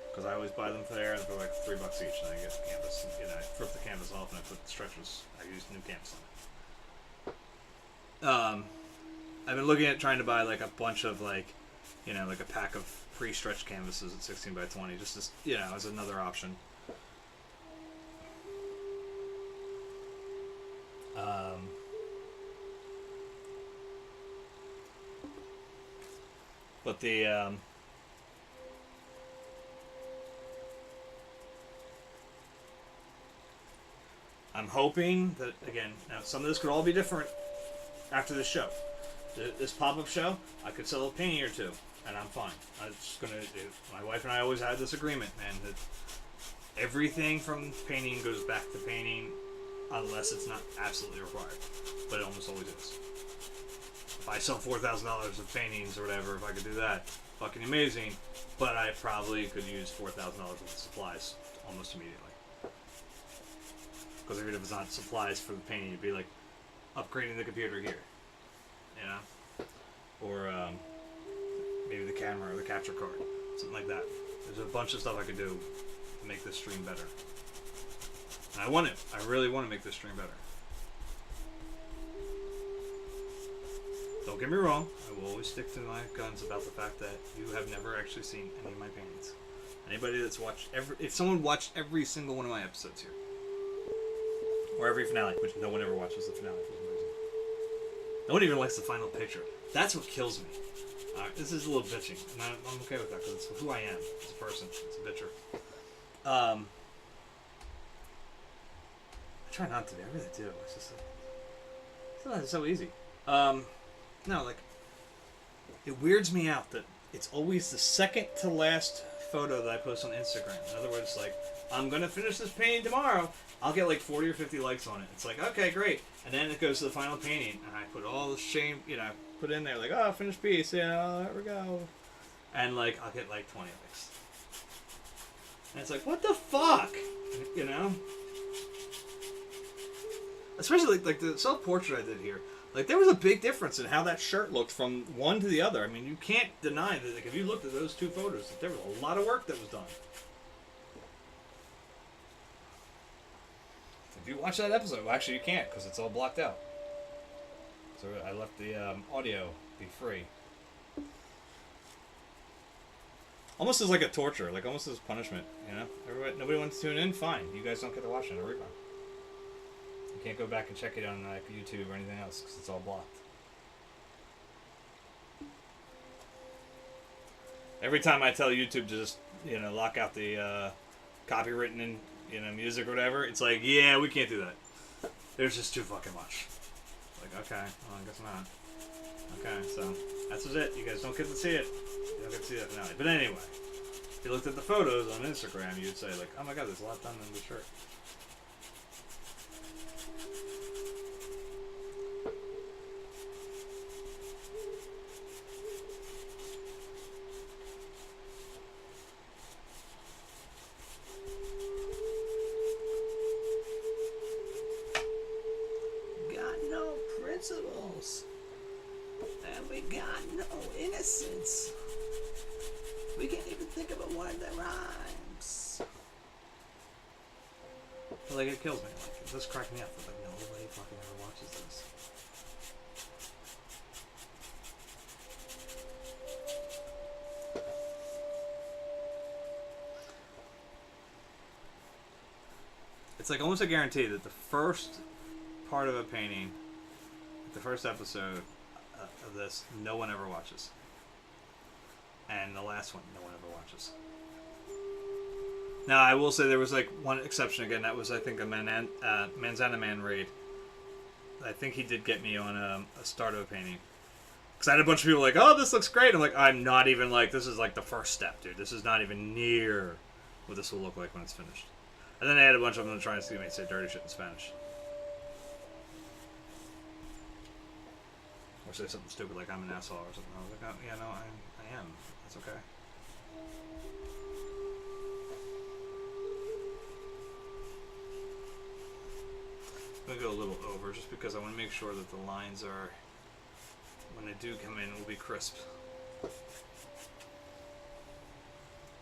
Because I always buy them there for like $3 each, and I get the canvas. And, I rip the canvas off and I put the stretchers. I use new canvas on it. I've been looking at trying to buy like a bunch of like a pack of pre-stretched canvases at 16 by 20, just as as another option. But the I'm hoping that, again, now some of this could all be different after this show. This pop-up show, I could sell a painting or two, and I'm fine. I'm just gonna do. My wife and I always had this agreement, man, that everything from painting goes back to painting, unless it's not absolutely required. But it almost always is. If I sell $4,000 of paintings or whatever, if I could do that, fucking amazing. But I probably could use $4,000 worth of supplies almost immediately. Because even if it's not supplies for the painting, it'd be like upgrading the computer here, or maybe the camera or the capture card, something like that. There's a bunch of stuff I could do to make this stream better, and I want it. I really want to make this stream better. Don't get me wrong, I will always stick to my guns about the fact that you have never actually seen any of my paintings. Anybody that's watched if someone watched every single one of my episodes here, or every finale, which no one ever watches the finale for some reason. No one even likes the final picture. That's what kills me. This is a little bitching, and I'm okay with that because it's who I am as a person. It's a bitcher. I try not to be. I really do. It's just like, it's so easy. No, like, it weirds me out that it's always the second to last photo that I post on Instagram. In other words, like, I'm going to finish this painting tomorrow. I'll get like 40 or 50 likes on it. It's like, okay, great. And then it goes to the final painting, and I put all the shame, put in there, like, oh, finished piece, there we go. And, like, I'll get like 20 likes. And it's like, what the fuck? Especially, like the self-portrait I did here. Like, there was a big difference in how that shirt looked from one to the other. I mean, you can't deny that, like, if you looked at those two photos, that there was a lot of work that was done. If you watch that episode, well, actually you can't because it's all blocked out. So I left the audio be free. Almost as like a torture, like almost as punishment, nobody wants to tune in, fine. You guys don't get to watch it on a rerun. You can't go back and check it on like YouTube or anything else because it's all blocked. Every time I tell YouTube to just, lock out the copywritten music or whatever, it's like, yeah, we can't do that. There's just too fucking much. Like, okay, well, I guess not. Okay, so that's it. You guys don't get to see it. You don't get to see that finale. But anyway, if you looked at the photos on Instagram, you'd say, like, oh my god, there's a lot done in the shirt. And we got no innocence. We can't even think of a word that rhymes. Like, it kills me. Like, it does crack me up. But, like, nobody fucking ever watches this. It's like almost a guarantee that the first part of a painting, the first episode of this, no one ever watches. And the last one, no one ever watches. Now, I will say there was like one exception again. That was, I think, a Manzana Man raid. I think he did get me on a start of a painting. Because I had a bunch of people like, oh, this looks great. I'm like, I'm not even like, this is like the first step, dude. This is not even near what this will look like when it's finished. And then I had a bunch of them trying to see me say dirty shit in Spanish. Or say something stupid like I'm an asshole or something. I was like, oh, yeah, no, I am. That's okay. I'm going to go a little over just because I want to make sure that the lines are, when they do come in, will be crisp.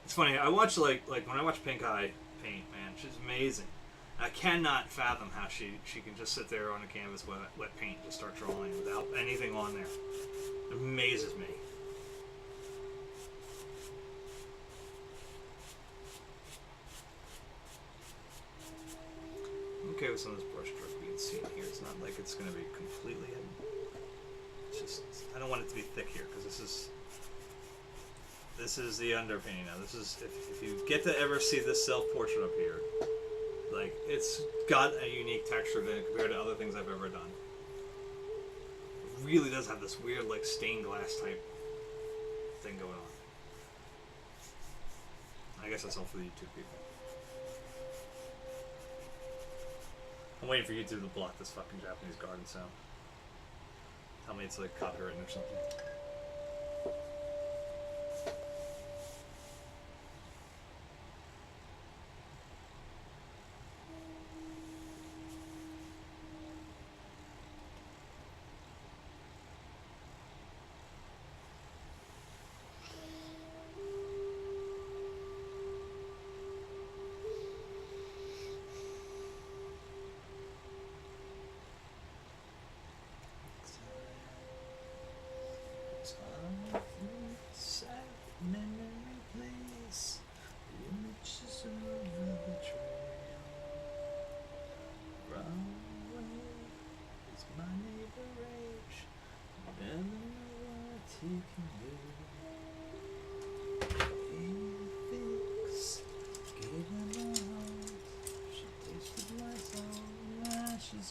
It's funny, I watch like when I watch Pink Eye paint, man, she's amazing. I cannot fathom how she can just sit there on a canvas with wet paint and just start drawing without anything on there. It amazes me. I'm okay with some of this brush stroke being seen here. It's not like it's going to be completely hidden. It's just, I don't want it to be thick here because this is the underpainting now. This is, if you get to ever see this self-portrait up here, like, it's got a unique texture to it compared to other things I've ever done. It really does have this weird, like, stained glass type thing going on. I guess that's all for the YouTube people. I'm waiting for YouTube to block this fucking Japanese garden sound. Tell me it's like copywritten or something.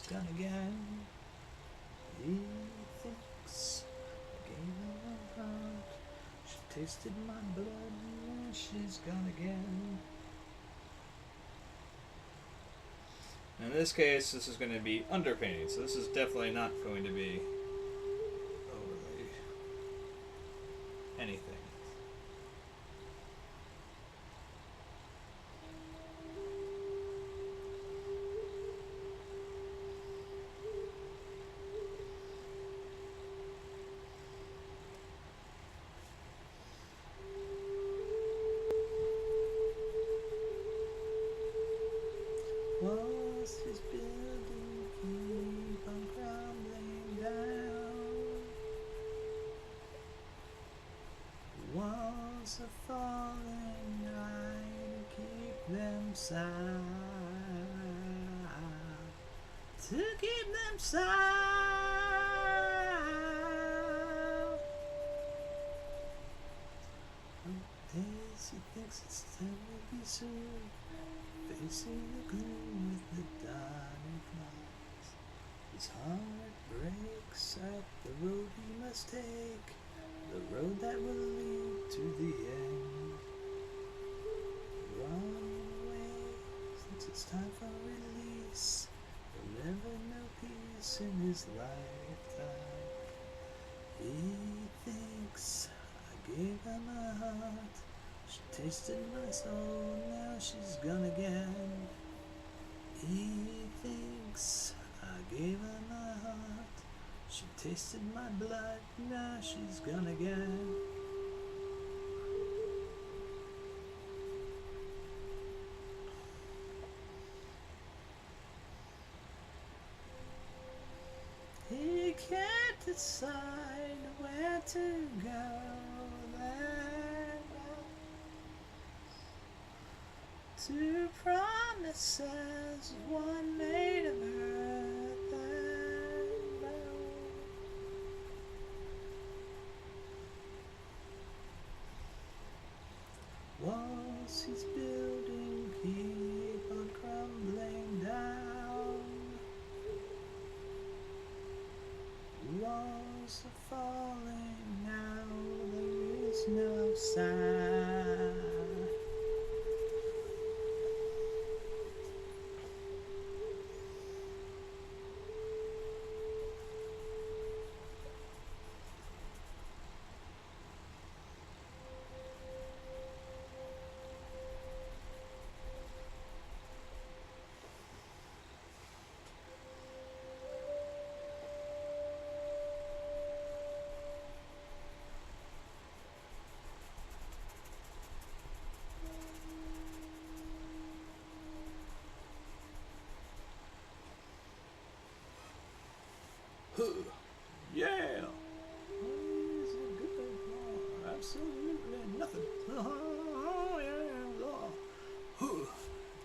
Gonna again. He thinks I gave her a heart. She tasted my blood. Now she's gone again. In this case, this is going to be underpainting, so this is definitely not going to be overly anything. Walls his building keep on crumbling down. Walls are falling, I keep them sound. To keep them sound. Days he thinks it's time to be soon. Facing the gloom with the dawning clouds, his heart breaks at the road he must take, the road that will lead to the end. Wrong way, since it's time for release, he'll never know peace in his lifetime. He thinks I gave her my heart. She tasted my soul, now she's gone again. He thinks I gave her my heart. She tasted my blood, now she's gone again. He can't decide where to go. Two promises, one made of earth and bone. Walls he's building keep on crumbling down. Walls are falling. side. Yeah. Absolutely nothing. Oh,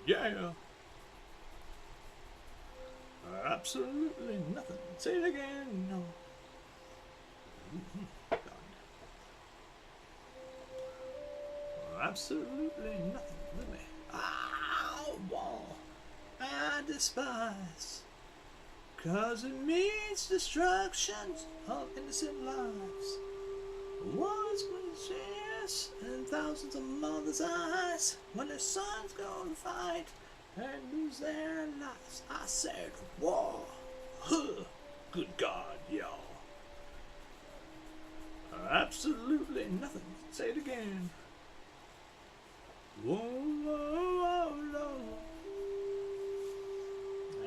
yeah. Yeah. Absolutely nothing. Say it again. No. Absolutely nothing. Look at me. Wall. I despise. 'Cause it means destruction of innocent lives. Wars yes, and thousands of mothers' eyes when their sons go to fight and lose their lives. I said war. Huh. Good God, y'all. Absolutely nothing. Say it again. Whoa, whoa, whoa, whoa.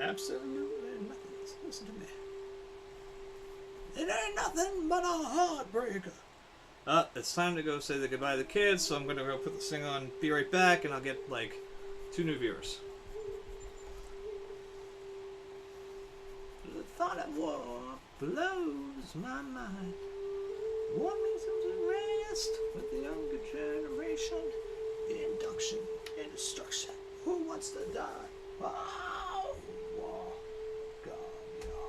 Absolutely nothing. Listen to me. It ain't nothing but a heartbreaker. It's time to go say the goodbye to the kids, so I'm gonna go put this thing on, be right back, and I'll get like 2 new viewers. The thought of war blows my mind. What makes them to rest with the younger generation? The induction and destruction. Who wants to die? Oh, war. God, yeah.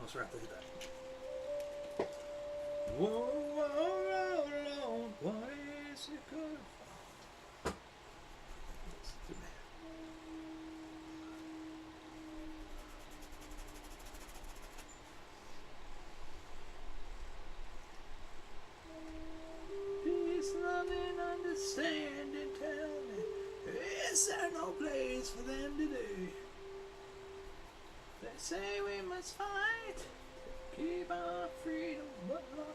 almost forgot to hit that. Whoa, whoa, Lord, what is it good for? Peace, loving, understanding, tell me, is there no place for them today? They say we must fight to keep our freedom, but not.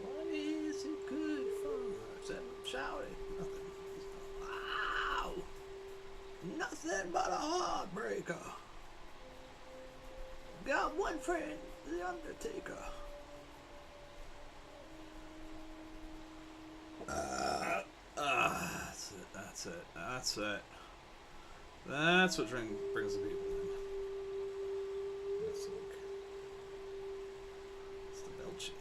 What is it good for? Said shouting, nothing. Wow! Nothing but a heartbreaker. Got one friend, the Undertaker. That's it, that's it, that's it. That's what brings the people in. Let's look. It's the belt chain.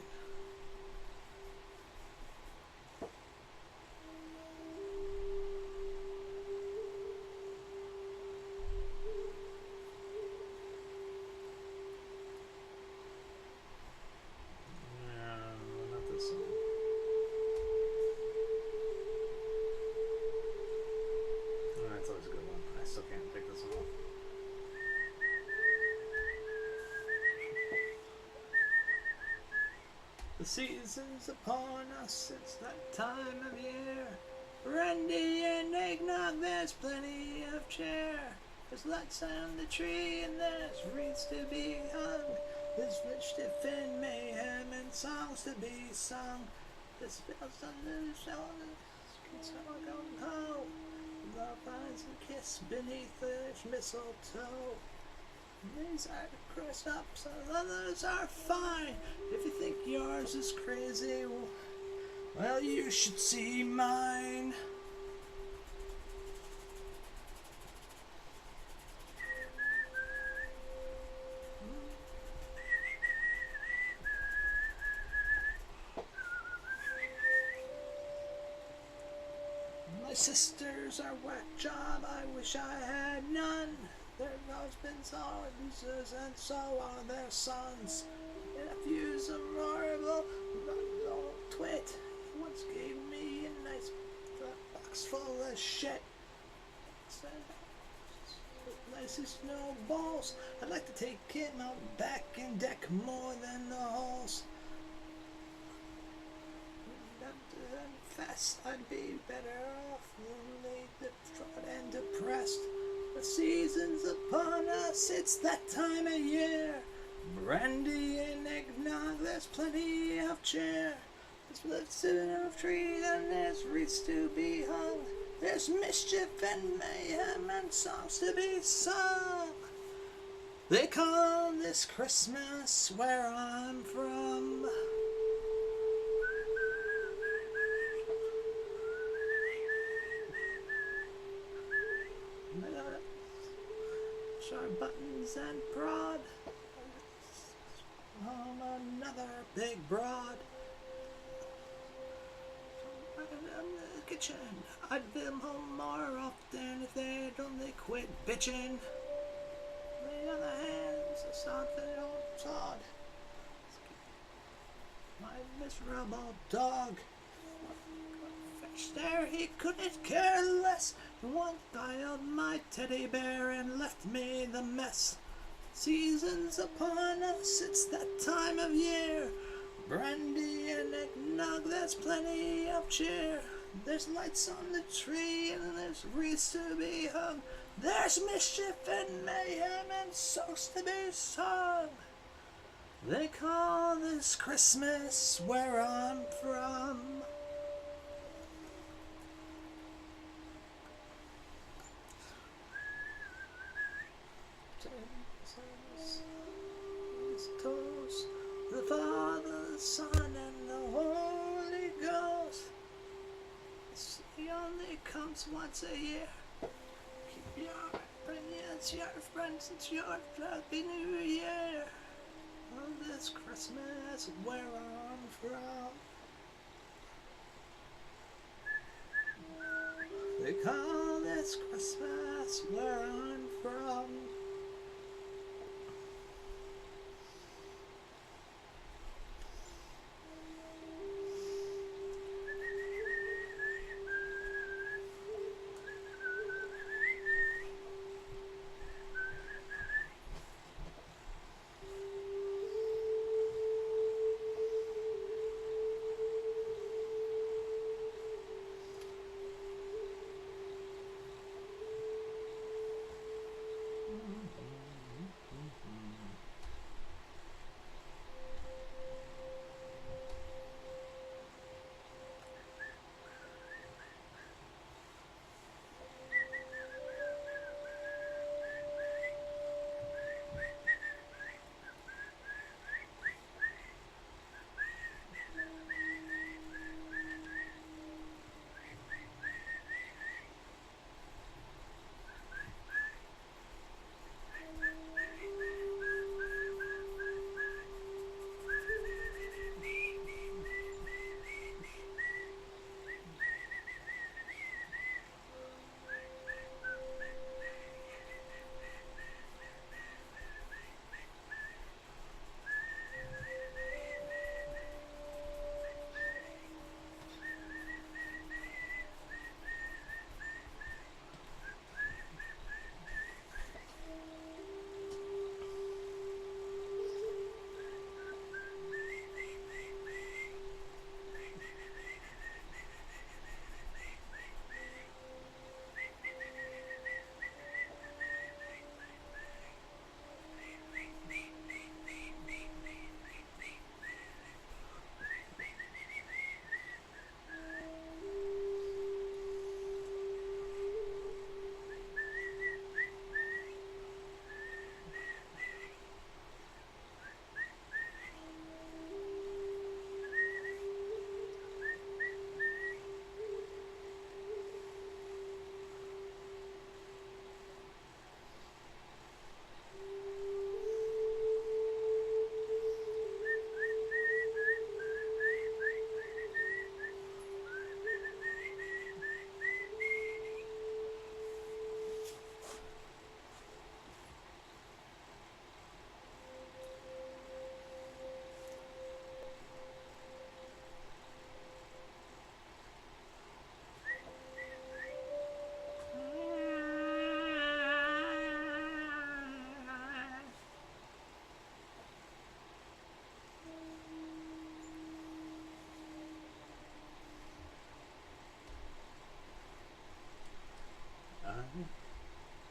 Not this one. That's always a good one. I still can't pick this one off. The season's upon us, it's that time of year. Brandy and eggnog, there's plenty of cheer. There's lights on the tree and there's wreaths to be hung. There's mischief and mayhem and songs to be sung. There's bells under the shoulders, streets are going home. Love finds a kiss beneath the mistletoe. These are crossed up, so others are fine. If you think yours is crazy, well, you should see mine. My sisters are whack job, I wish I had none. Their husbands are losers, and so are their sons. And if you's a horrible, don't twit. He once gave me a nice box full of shit. Nicest snowballs. I'd like to take him out back and deck more than the halls. Fast, I'd be better off lonely, distraught and depressed. The season's upon us, it's that time of year. Brandy and eggnog, there's plenty of cheer. There's lifts in a tree and there's wreaths to be hung. There's mischief and mayhem and songs to be sung. They call this Christmas where I'm from. Sharp buttons and broad. Home another big broad. In the kitchen, I'd them home more often if they'd only quit bitching. On the other hand, it's a something old sod. My miserable dog. There, he couldn't care less. One dialed my teddy bear and left me the mess. Season's upon us, it's that time of year. Brandy and eggnog, there's plenty of cheer. There's lights on the tree and there's wreaths to be hung. There's mischief and mayhem and songs to be sung. They call this Christmas where I'm from. The Father, the Son, and the Holy Ghost. He only comes once a year. Keep your opinions it's your friends, it's your happy new year. On this Christmas, where I'm from. They call this Christmas where I'm from.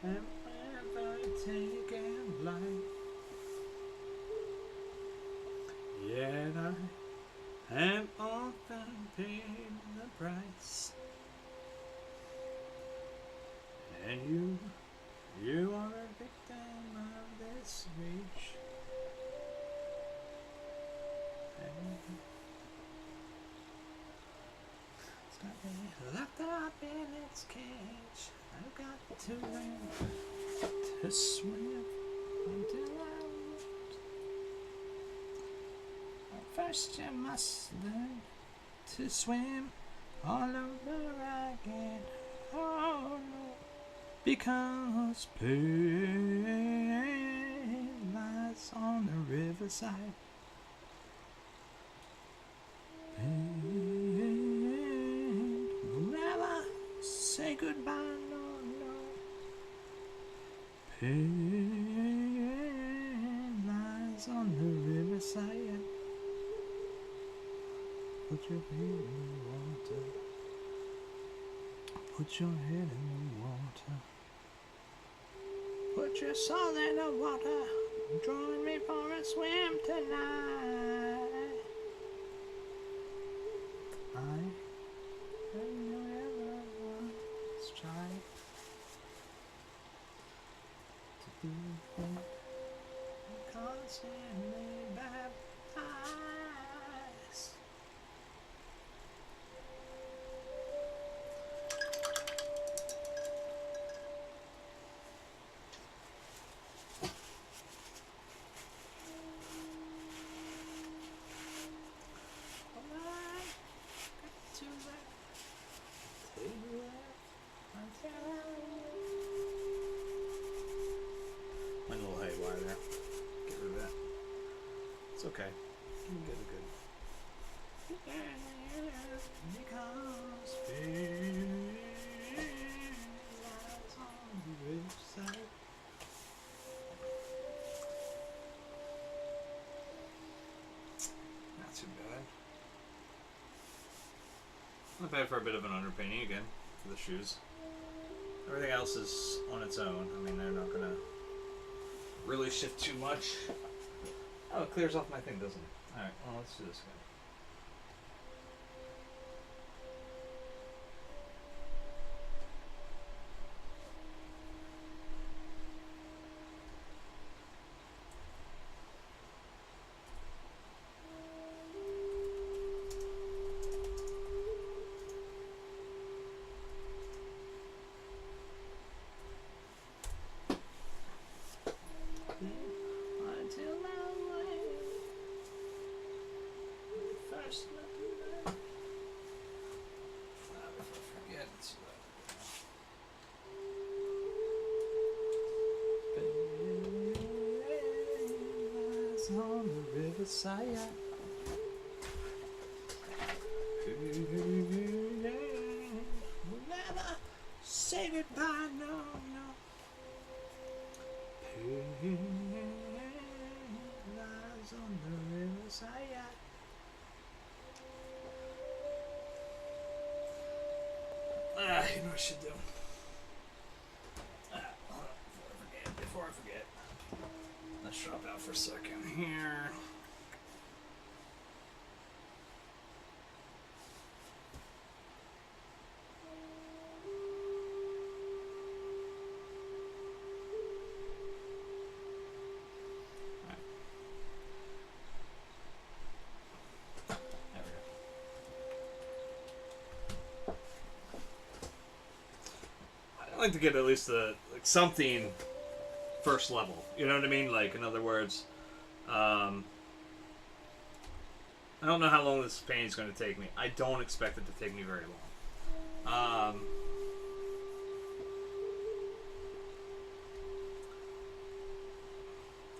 Am ever taken blind? Yet I have often paid the price. And you are a victim of this reach. And it's got me locked up in its cage. I've got to learn to swim until I reach. First you must learn to swim all over again. Oh no, because pain lies on the riverside. Pain will never say goodbye. Pain lies on the riverside. Put your head in the water. Put your head in the water. Put your soul in the water. Join me for a swim tonight. I have never once tried to be constantly baptized. there. Get rid of that. It's okay. You can get it good. Because fear lies on the riverside. Not too bad. Not bad for a bit of an underpainting again for the shoes. Everything else is on its own. I mean, they're not gonna really shift too much. Oh, it clears off my thing, doesn't it? Alright, well, let's do this again. On the riverside, we'll never say goodbye, no, no. Pain lies on the riverside. You know what I should do? Hold on, before I forget. Let's drop out for a second here. I'd like to get at least something first level. You know what I mean? Like, in other words, I don't know how long this painting is going to take me. I don't expect it to take me very long.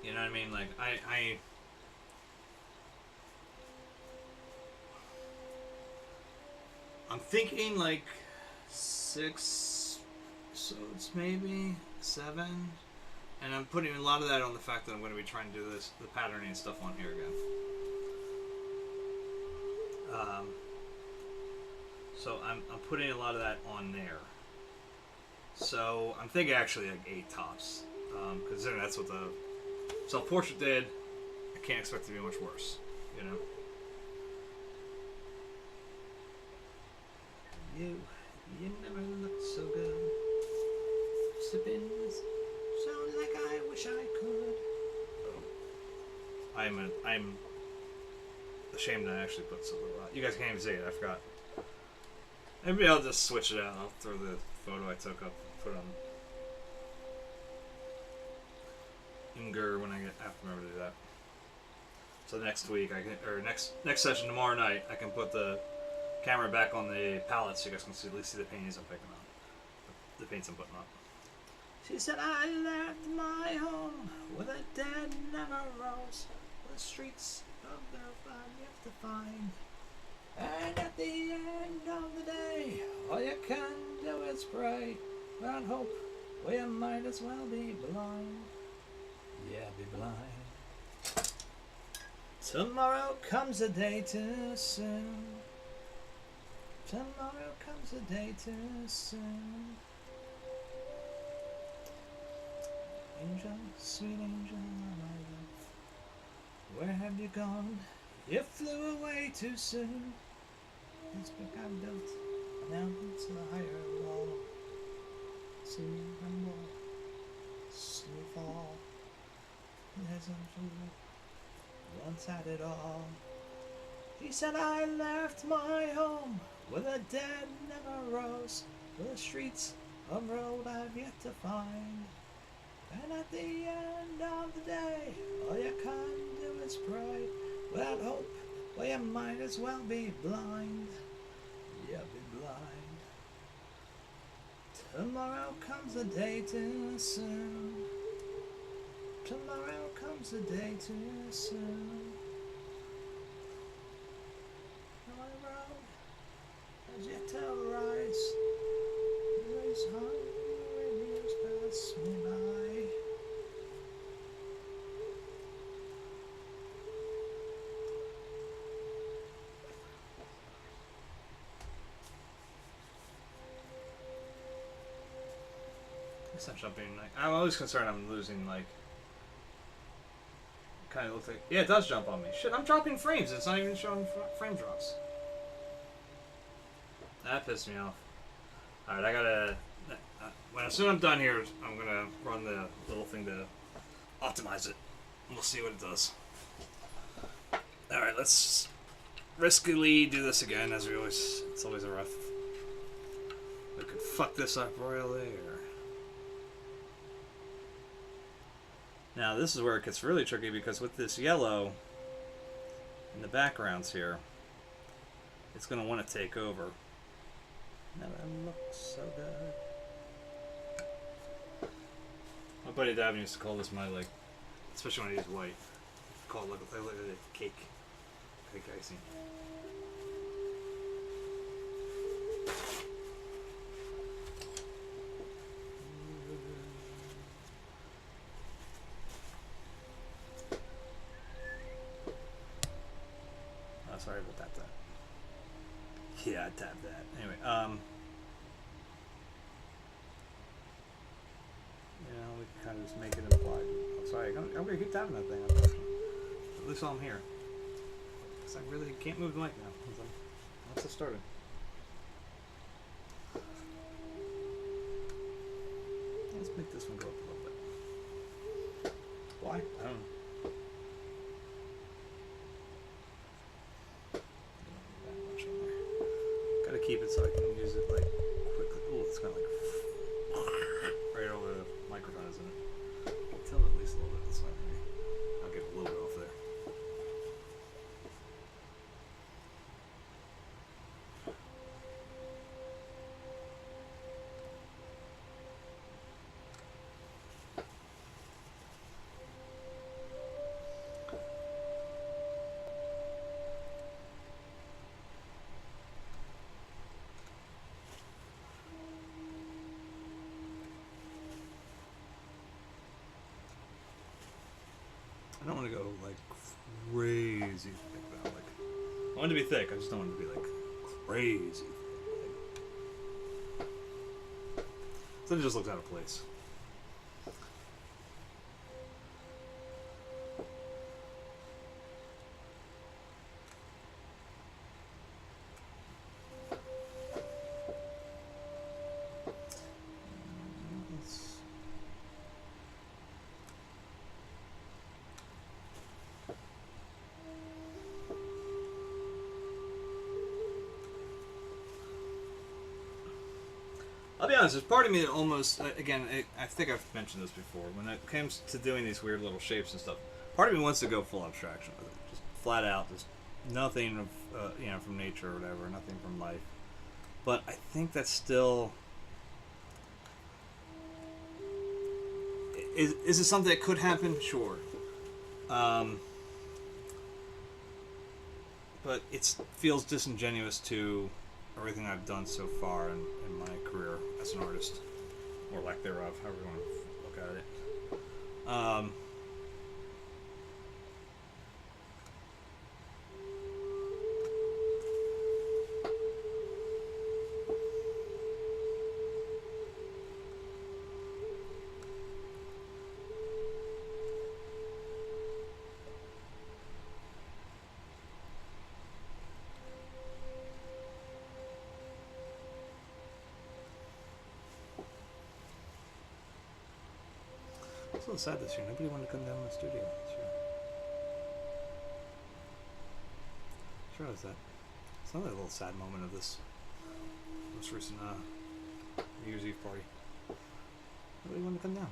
You know what I mean? Like, I'm thinking like 6 episodes, maybe 7. And I'm putting a lot of that on the fact that I'm going to be trying to do the patterning and stuff on here again. So I'm putting a lot of that on there. So I'm thinking actually like 8 tops. Considering that's what the self-portrait did, I can't expect it to be much worse, you know? You never looked so good. Sipping sound like I wish I could. I'm ashamed that I actually put silver. You guys can't even see it. I forgot. Maybe I'll just switch it out. I'll throw the photo I took up and put on Imgur when I have to remember to do that. So next week next session tomorrow night I can put the camera back on the palette so you guys can at least see the paintings I'm picking up. The paints I'm putting up. She said, I left my home where the dead never rose, the streets of their blood you have to find. And at the end of the day, all you can do is pray, without hope, well you might as well be blind. Yeah, be blind. Tomorrow comes a day too soon. Tomorrow comes a day too soon. Angel, sweet angel of my love, where have you gone? You flew away too soon. This brick I built, now it's a higher wall. Soon and more, snowfall. There's a fool, once had it all. He said I left my home, where the dead never rose, where the streets of road I've yet to find. And at the end of the day, all you can do is pray. Without hope, well you might as well be blind. Yeah, be blind. Tomorrow comes a day too soon. Tomorrow comes a day too soon. My road has yet to rise. These hungry years pass me by. It's not jumping. Like, I'm always concerned I'm losing, like, kind of looks like, yeah, it does jump on me. Shit, I'm dropping frames. It's not even showing frame drops. That pissed me off. Alright, I gotta, as soon as I'm done here, I'm gonna run the little thing to optimize it. We'll see what it does. Alright, let's riskily do this again, as we always, it's always a rough. We could fuck this up royally, or... Now this is where it gets really tricky, because with this yellow in the backgrounds here, it's going to want to take over. Now that looks so good. My buddy Davin used to call this my, like, especially when I use white, call it like a cake icing. Sorry about that. Yeah, I tapped that. Anyway, we can kind of just make it implied. I'm sorry, I'm gonna keep tapping that thing. At least while I'm here. Because I really can't move the mic now. Once I started. Let's make this one go up a little bit. Why? I don't know. Keep it so I can use it like quickly. Oh, it's kind of like right over the microphone, isn't it? I'll tilt it at least a little bit. That's fine for me. I'll get a little bit off there. I don't want to go like crazy thick though. Like, I want it to be thick. I just don't want it to be like crazy thick. So it just looks out of place. I'll be honest, there's part of me that almost, again, I think I've mentioned this before, when it comes to doing these weird little shapes and stuff, part of me wants to go full abstraction with it. Just flat out, just nothing of, from nature or whatever, nothing from life. But I think that's still... Is it something that could happen? Sure. But it feels disingenuous to everything I've done so far in my career as an artist, or lack thereof, however you want to look at it. It's a little sad this year. Nobody wanted to come down to the studio this year. Sure, is that? It's another little sad moment of this most recent New Year's Eve party. Nobody wanted to come down.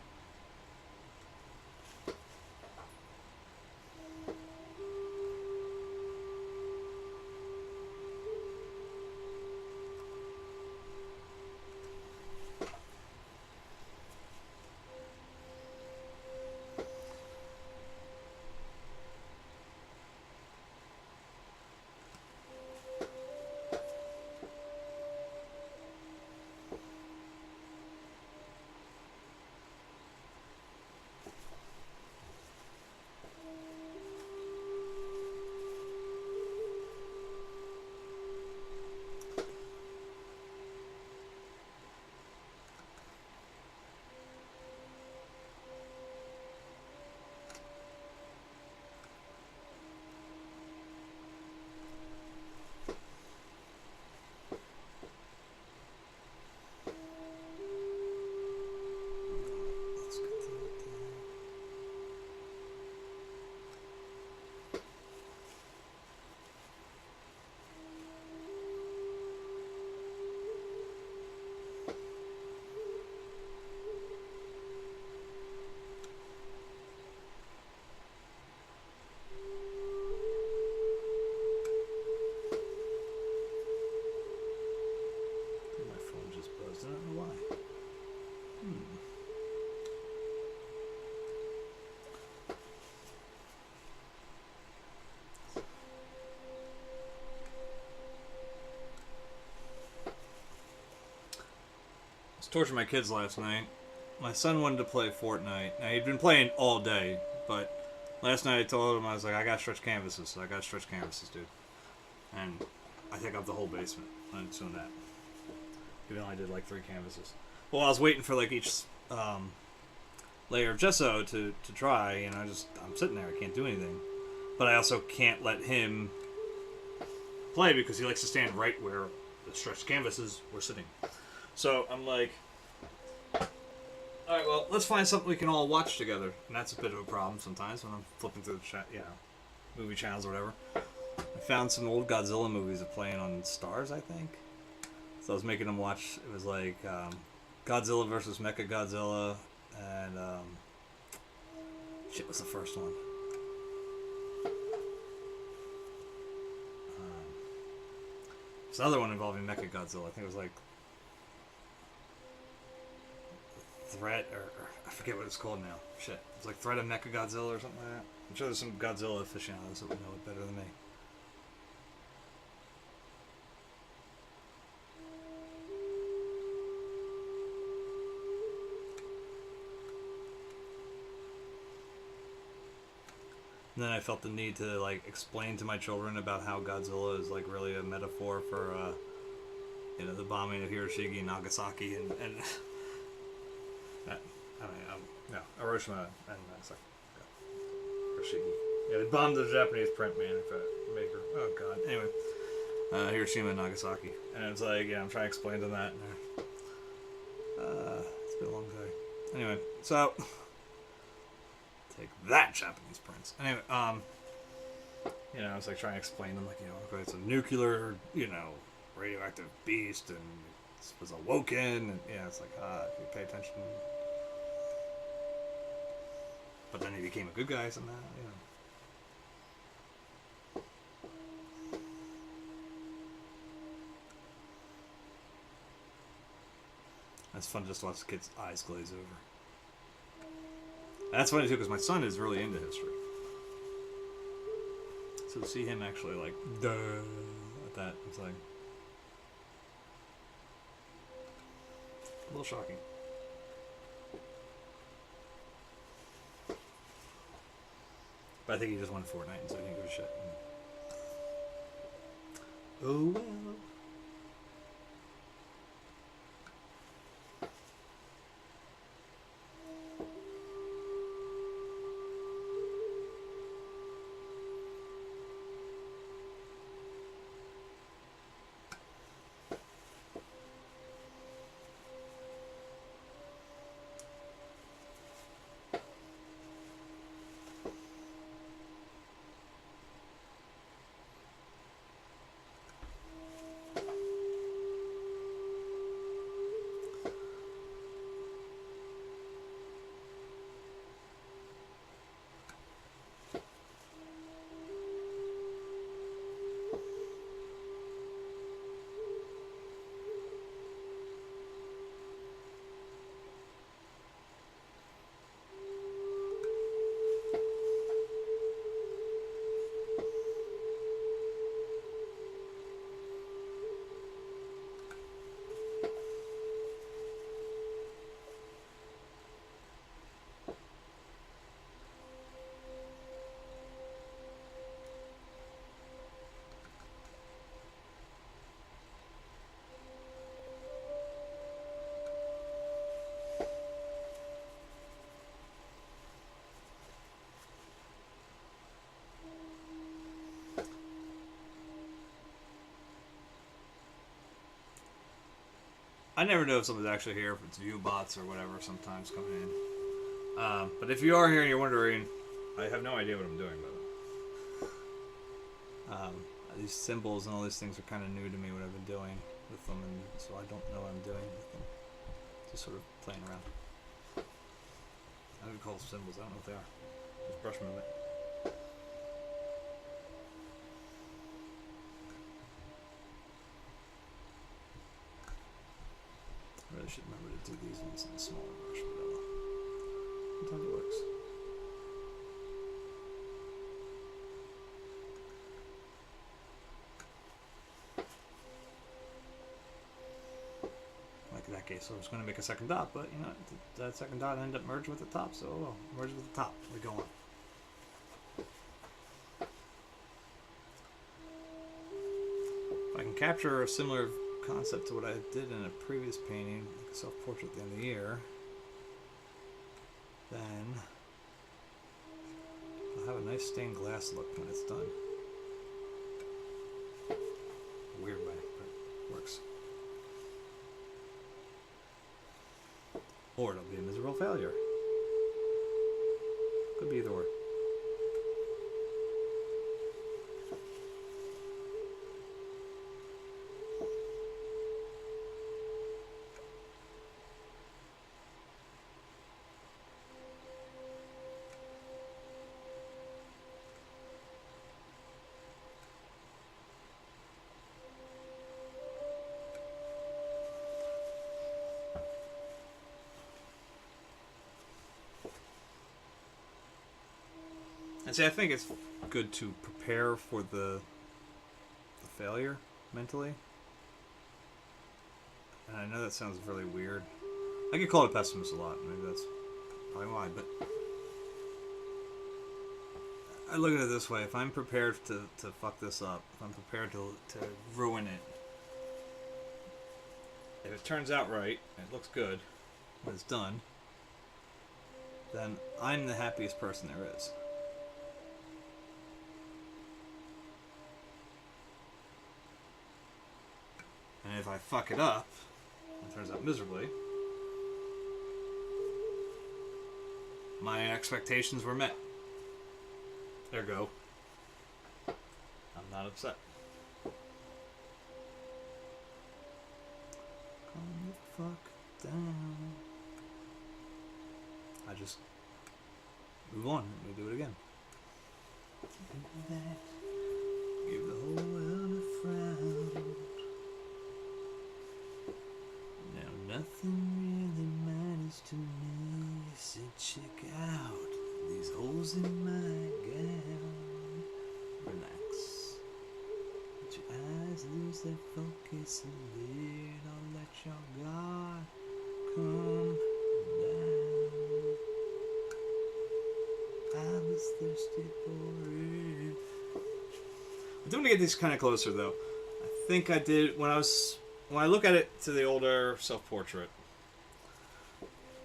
torturing my kids last night. My son wanted to play Fortnite. Now, he'd been playing all day, but last night I told him, I was like, I got to stretch canvases, so I got to stretch canvases, dude. And I take up the whole basement. I'm doing that. Even though I did like 3 canvases. Well, I was waiting for like each layer of gesso to dry, and I'm sitting there, I can't do anything. But I also can't let him play because he likes to stand right where the stretched canvases were sitting. So I'm like, alright, well, let's find something we can all watch together. And that's a bit of a problem sometimes when I'm flipping through the movie channels or whatever. I found some old Godzilla movies that playing on Stars, I think. So I was making them watch. It was like Godzilla versus Mechagodzilla, and shit was the first one. There's another one involving Mechagodzilla. I think it was like Threat, or I forget what it's called now. Shit, it's like Threat of Mechagodzilla or something like that. I'm sure there's some Godzilla aficionados that would know it better than me. And then I felt the need to like explain to my children about how Godzilla is like really a metaphor for the bombing of Hiroshima and Nagasaki and Hiroshima and Nagasaki. Hiroshima. Yeah, they bombed the Japanese print maker. Oh god. Anyway, Hiroshima and Nagasaki, and it's like, yeah, I'm trying to explain to them that. It's been a long day. Anyway, so. Take that, Japanese prince. Anyway, I was like trying to explain them, like, it's a nuclear, radioactive beast, and it was awoken, and it's like, if you pay attention. But then he became a good guy somehow, It's fun just to watch the kids' eyes glaze over. That's funny too, because my son is really into history. So to see him actually like, duh, at that, it's like a little shocking. But I think he just won Fortnite, and so he didn't give a shit. Oh well. I never know if someone's actually here, if it's view bots or whatever sometimes coming in. But if you are here and you're wondering, I have no idea what I'm doing, by the way. These symbols and all these things are kind of new to me, what I've been doing with them, and so I don't know what I'm doing with them. Just sort of playing around. I would call them symbols, I don't know what they are. Just brush them a bit. I really should remember to do these ones in a smaller brush, but sometimes it works. Like that case I was going to make a second dot, but you know, that second dot ended up merging with the top, so well, merge with the top. We go on. If I can capture a similar concept to what I did in a previous painting, like a self-portrait at the end of the year, then I'll have a nice stained glass look when it's done. Weird way, but it works. Or it'll be a miserable failure. Could be either or. And see, I think it's good to prepare for the failure mentally. And I know that sounds really weird. I get called a pessimist a lot. Maybe that's probably why. But I look at it this way. If I'm prepared to fuck this up, if I'm prepared to ruin it, if it turns out right, and it looks good when it's done, then I'm the happiest person there is. And if I fuck it up, and it turns out miserably, my expectations were met. Ergo, I'm not upset. Calm the fuck down. I just move on and we do it again. Give the whole world a frown. Now nothing really matters to me. So check out these holes in my gown. Relax. Let your eyes lose their focus and then let your guard come down. I was thirsty for it. I'm doing to get these kind of closer though. I think I did when I look at it to the older self-portrait.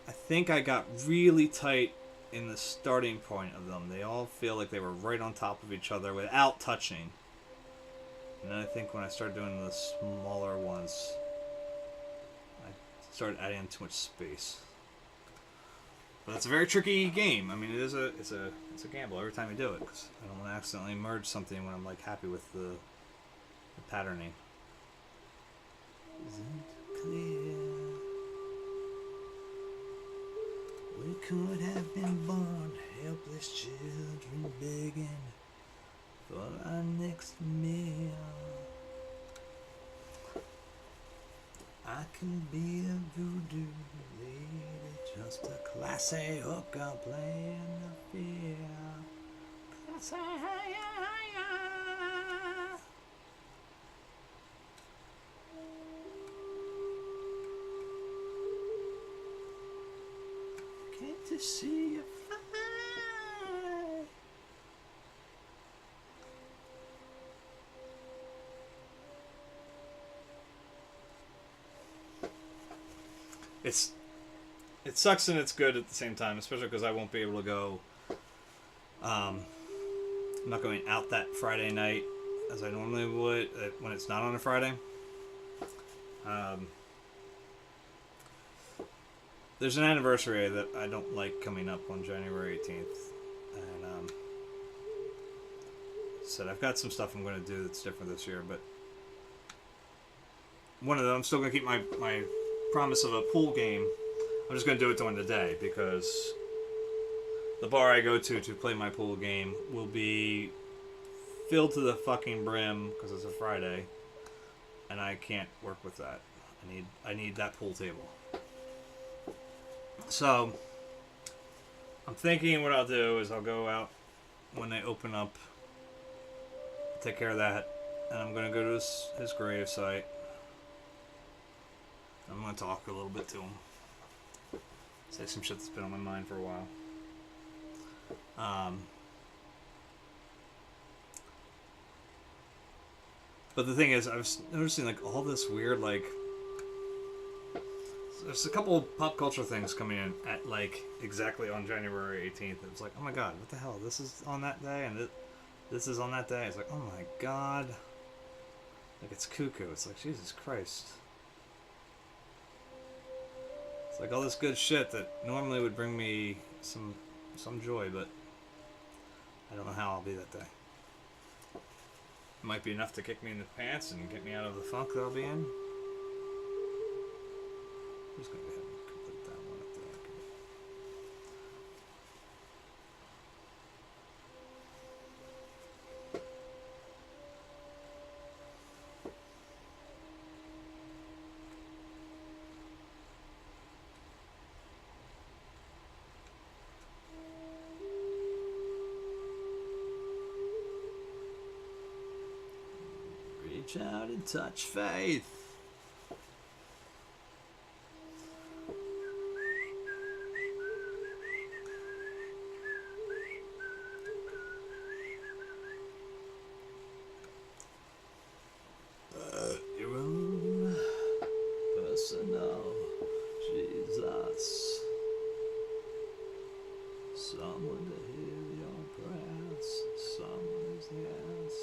I think I got really tight in the starting point of them. They all feel like they were right on top of each other without touching. And then I think when I started doing the smaller ones, I started adding in too much space. But it's a very tricky game. I mean, it's a gamble every time you do it, because I don't want to accidentally merge something when I'm like happy with the patterning. Isn't clear. We could have been born helpless children begging for our next meal. I can be a voodoo lady, just a classy hooker playing the fear. Classy, Can't you see you fly? It sucks and it's good at the same time, especially because I won't be able to go. I'm not going out that Friday night as I normally would when it's not on a Friday. There's an anniversary that I don't like coming up on January 18th, and said I've got some stuff I'm going to do that's different this year, but one of them, I'm still going to keep my promise of a pool game. I'm just going to do it during the day because the bar I go to play my pool game will be filled to the fucking brim because it's a Friday, and I can't work with that. I need that pool table. So I'm thinking what I'll do is I'll go out when they open up, take care of that, and I'm going to go to his grave site. I'm gonna talk a little bit to him. Say some shit that's been on my mind for a while. But the thing is, I was noticing like all this weird like. There's a couple pop culture things coming in at like exactly on January 18th. It was like, oh my god, what the hell? This is on that day, and this is on that day. It's like, oh my god. Like, it's cuckoo. It's like, Jesus Christ. It's like all this good shit that normally would bring me some joy, but I don't know how I'll be that day. It might be enough to kick me in the pants and get me out of the funk that I'll be in. I'm just going to go ahead and complete that one up there. Reach out and touch faith. Your own personal Jesus. Someone to hear your prayers. Someone who's yes.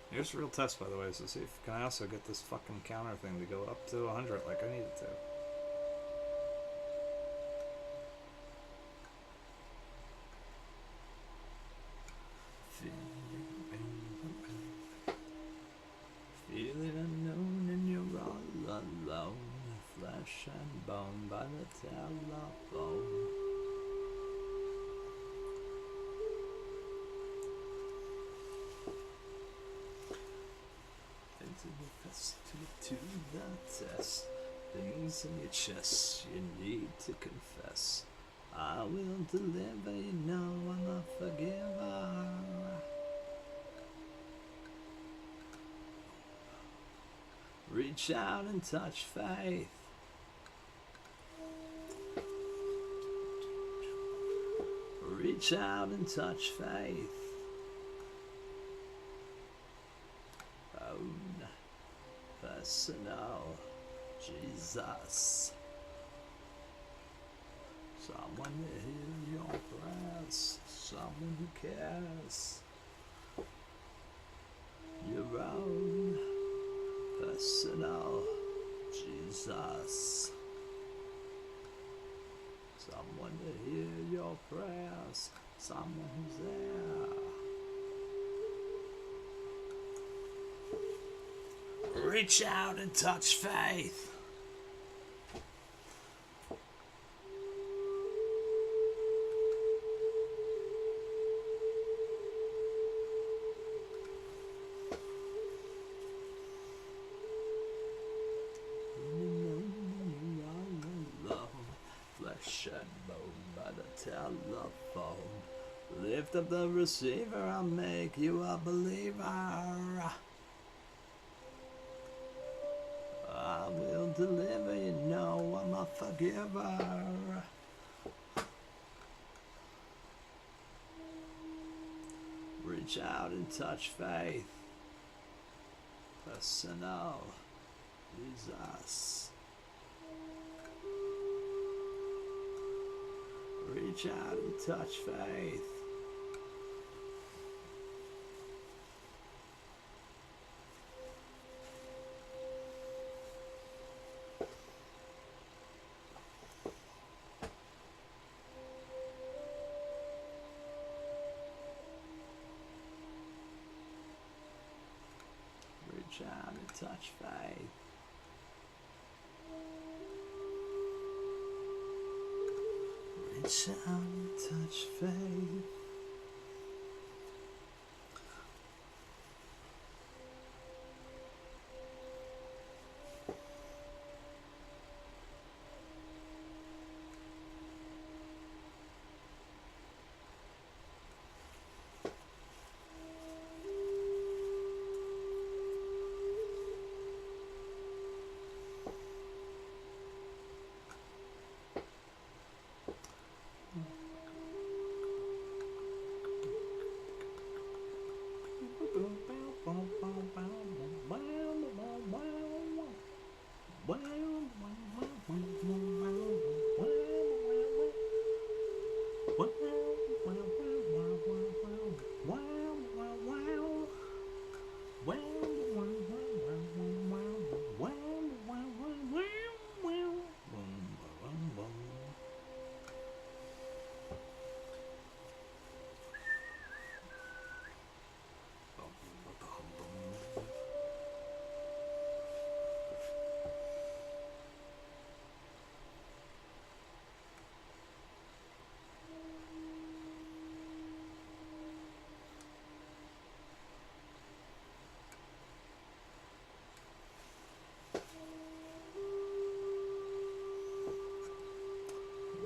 Here's a real test, by the way, so see if can I also get this fucking counter thing to go up to 100 like I need it to. Feeling unknown and you're all alone, flesh and bone by the telephone. To the test, things in your chest you need to confess. I will deliver, you know I'm a forgiver. Reach out and touch faith. Reach out and touch faith. Personal Jesus. Someone to hear your prayers. Someone who cares. Your own personal Jesus. Someone to hear your prayers. Someone who's there. Reach out and touch faith. Flesh and bone by the telephone. Lift up the receiver, I'll make you a believer. I will deliver, you know I'm a forgiver. Reach out and touch faith. Personal Jesus. Reach out and touch faith. Reach out and touch faith. Reach out and touch faith.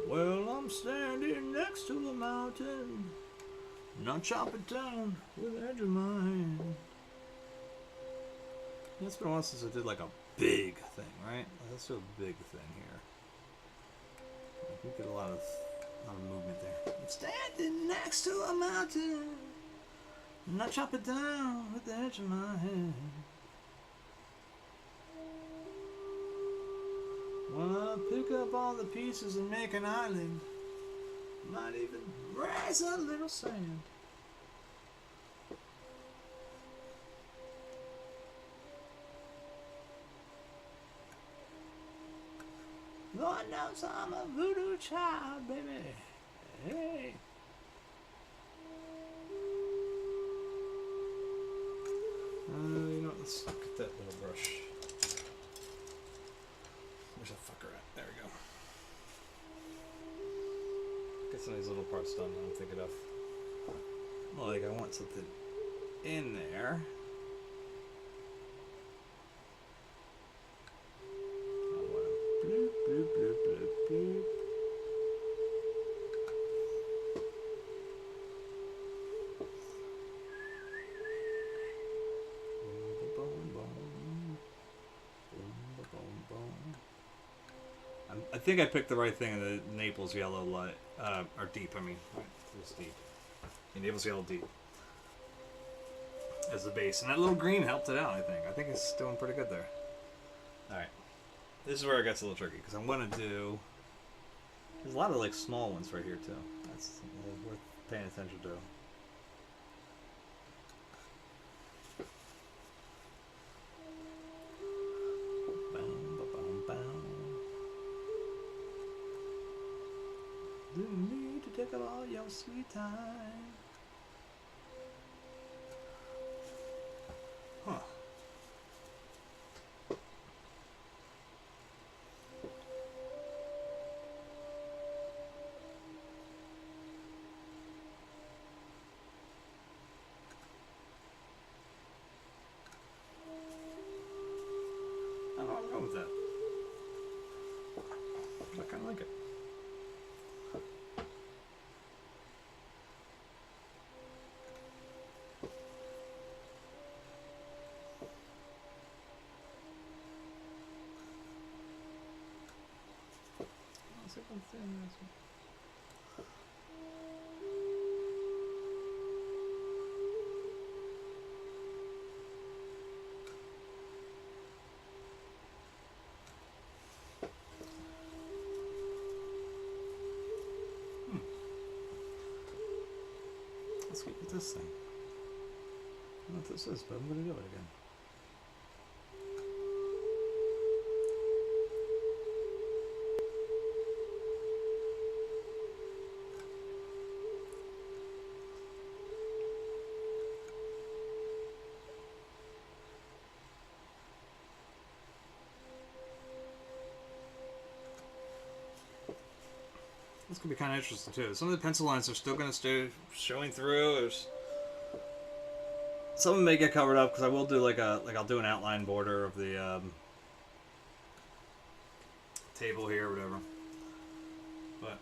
Well, I'm standing next to a mountain, not chop it down with the edge of my hand. It's been a while since I did like a big thing, right? Let's do a big thing here. I can get a lot of movement there. I'm standing next to a mountain, not chop it down with the edge of my hand. When I pick up all the pieces and make an island, might even raise a little sand. Lord knows I'm a voodoo child, baby. Hey. You know what, let's get that little brush. Where's that fucker at? There we go. Get some of these little parts done that I'm thinking of. Like, I want something in there. I want to bloop, bloop, bloop, bloop, bloop. I think I picked the right thing in the Naples yellow light, or deep, I mean, this deep. The Naples yellow deep as the base. And that little green helped it out, I think. I think it's doing pretty good there. Alright. This is where it gets a little tricky, because I'm going to do... There's a lot of, like, small ones right here, too. That's worth paying attention to. Didn't need to take up all your sweet time. Huh. I don't know what's wrong with that. I kind of like it. Let's get with this thing. I don't know what this is, but I'm going to do it again. This could be kind of interesting too. Some of the pencil lines are still going to stay showing through. There's some of them may get covered up because I will do I'll do an outline border of the table here or whatever. But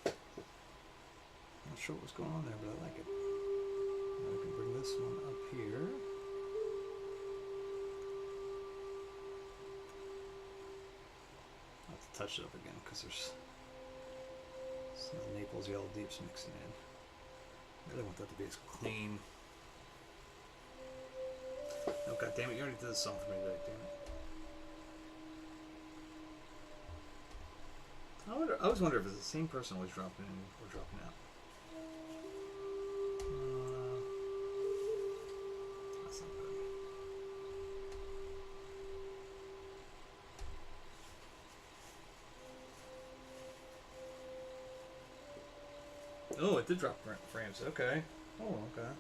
not sure what's going on there, but I like it. I can bring this one up here. Touch it up again because there's some of the Naples yellow deeps mixing in. I really want that to be as clean Oh god damn it! You already did this song for me today. Damn it. I always wonder if it's the same person always dropping in or dropping out. That's not good. Oh, it did drop frames. Okay. Oh, okay.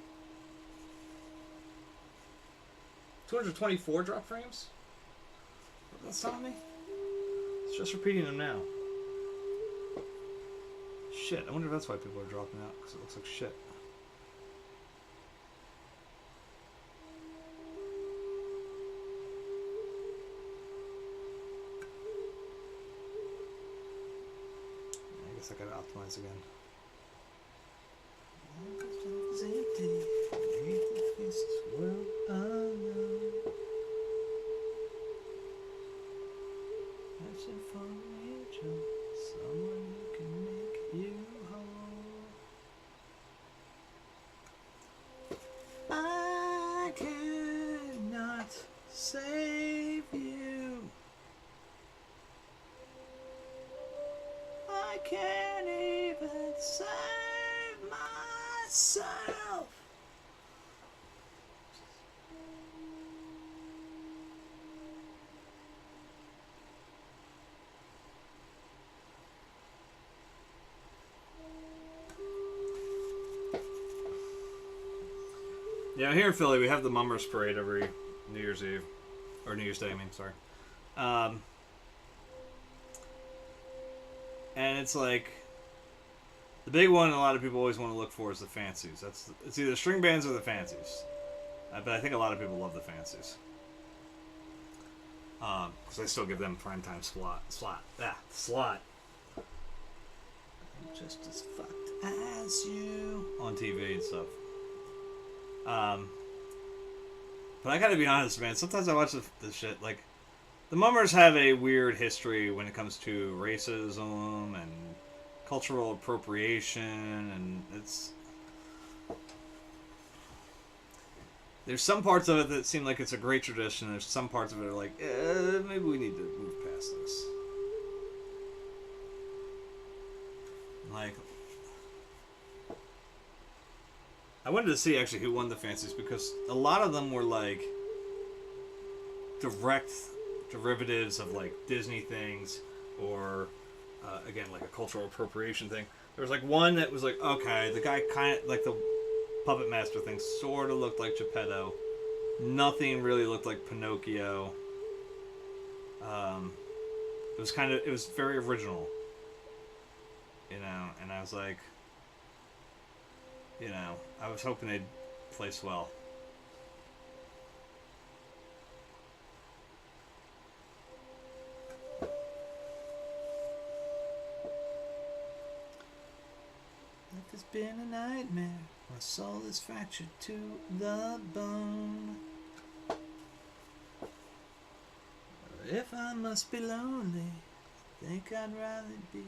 224 drop frames? That's telling me? It's just repeating them now. Shit, I wonder if that's why people are dropping out, because it looks like shit. I guess I gotta optimize again. I cannot save you. I can't even save myself. Yeah, here in Philly, we have the Mummers Parade every New Year's Eve. Or New Year's Day, I mean, sorry. And it's like... The big one a lot of people always want to look for is the fancies. It's either string bands or the fancies. But I think a lot of people love the fancies. Because they still give them primetime slot. I'm just as fucked as you. On TV and stuff. But I gotta be honest, man. Sometimes I watch this shit. Like, the Mummers have a weird history when it comes to racism and cultural appropriation, and there's some parts of it that seem like it's a great tradition. There's some parts of it that are like, maybe we need to move past this. Like, I wanted to see actually who won the fancies, because a lot of them were like direct derivatives of like Disney things, or again like a cultural appropriation thing. There was like one that was like, okay, the guy kind of like the puppet master thing sort of looked like Geppetto. Nothing really looked like Pinocchio. It was very original, you know, and I was like, you know, I was hoping they'd place well. Life has been a nightmare. My soul is fractured to the bone. If I must be lonely, I think I'd rather be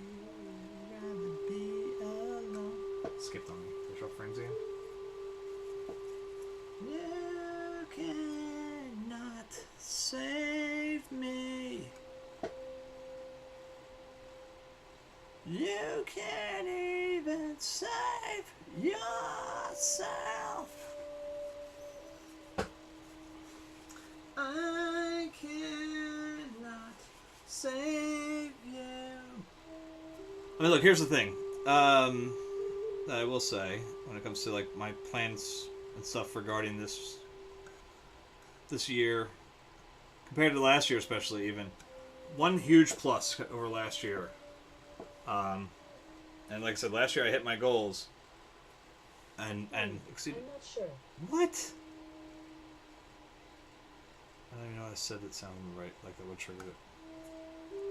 alone. Skipped on me. Drop frames again. You cannot save me. You can't even save yourself. I cannot save you. I mean, look, here's the thing. I will say, when it comes to like my plans and stuff regarding this year, compared to last year especially, even one huge plus over last year. And like I said, last year I hit my goals. And exceeded. I'm not sure. What? I don't even know what I said that sounded right, like that would trigger it.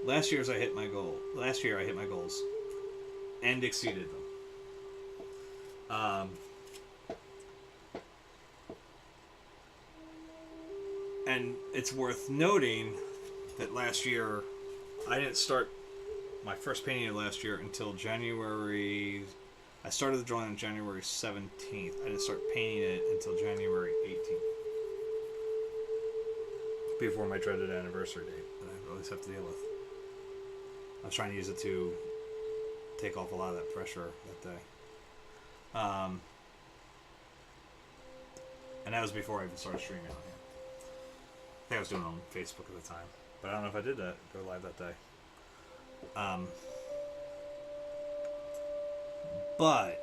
Last year I hit my goals and exceeded them. And it's worth noting that last year I didn't start my first painting of last year until January. I started the drawing on January 17th. I didn't start painting it until January 18th. before my dreaded anniversary date that I always have to deal with. I was trying to use it to take off a lot of that pressure that day. And that was before I even started streaming on here. I think I was doing it on Facebook at the time. But I don't know if I did that, go live that day. But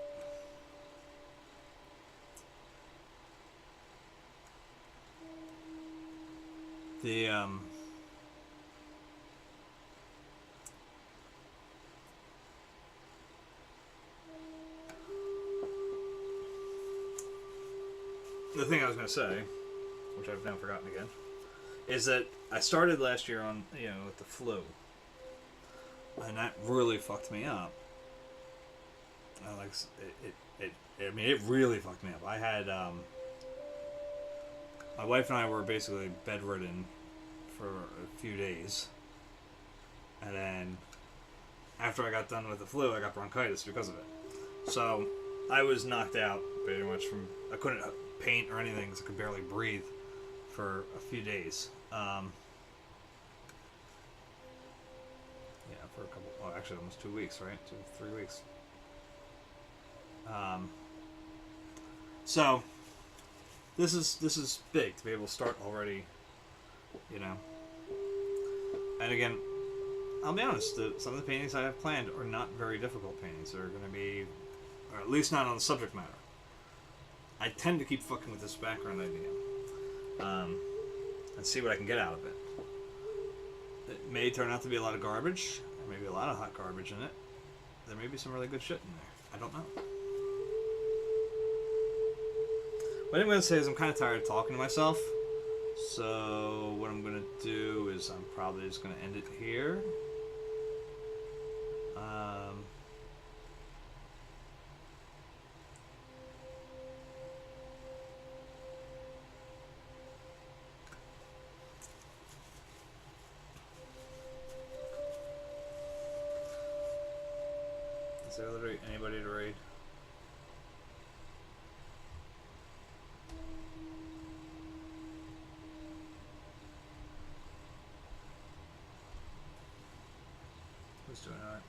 the thing I was going to say, which I've now forgotten again, is that I started last year on, with the flu. And that really fucked me up. It really fucked me up. I had, my wife and I were basically bedridden for a few days. And then, after I got done with the flu, I got bronchitis because of it. So, I was knocked out pretty much from, I couldn't paint or anything because I could barely breathe for a few days. For a couple, well, actually almost 2 weeks, right? 3 weeks. So this is big to be able to start already, And again, I'll be honest, some of the paintings I have planned are not very difficult paintings. They're going to be, or at least not on the subject matter. I tend to keep fucking with this background idea, and see what I can get out of it. It may turn out to be a lot of garbage. There may be a lot of hot garbage in it. There may be some really good shit in there. I don't know. What I'm going to say is I'm kind of tired of talking to myself. So what I'm going to do is I'm probably just going to end it here. Is there literally anybody to raid? Who's doing art?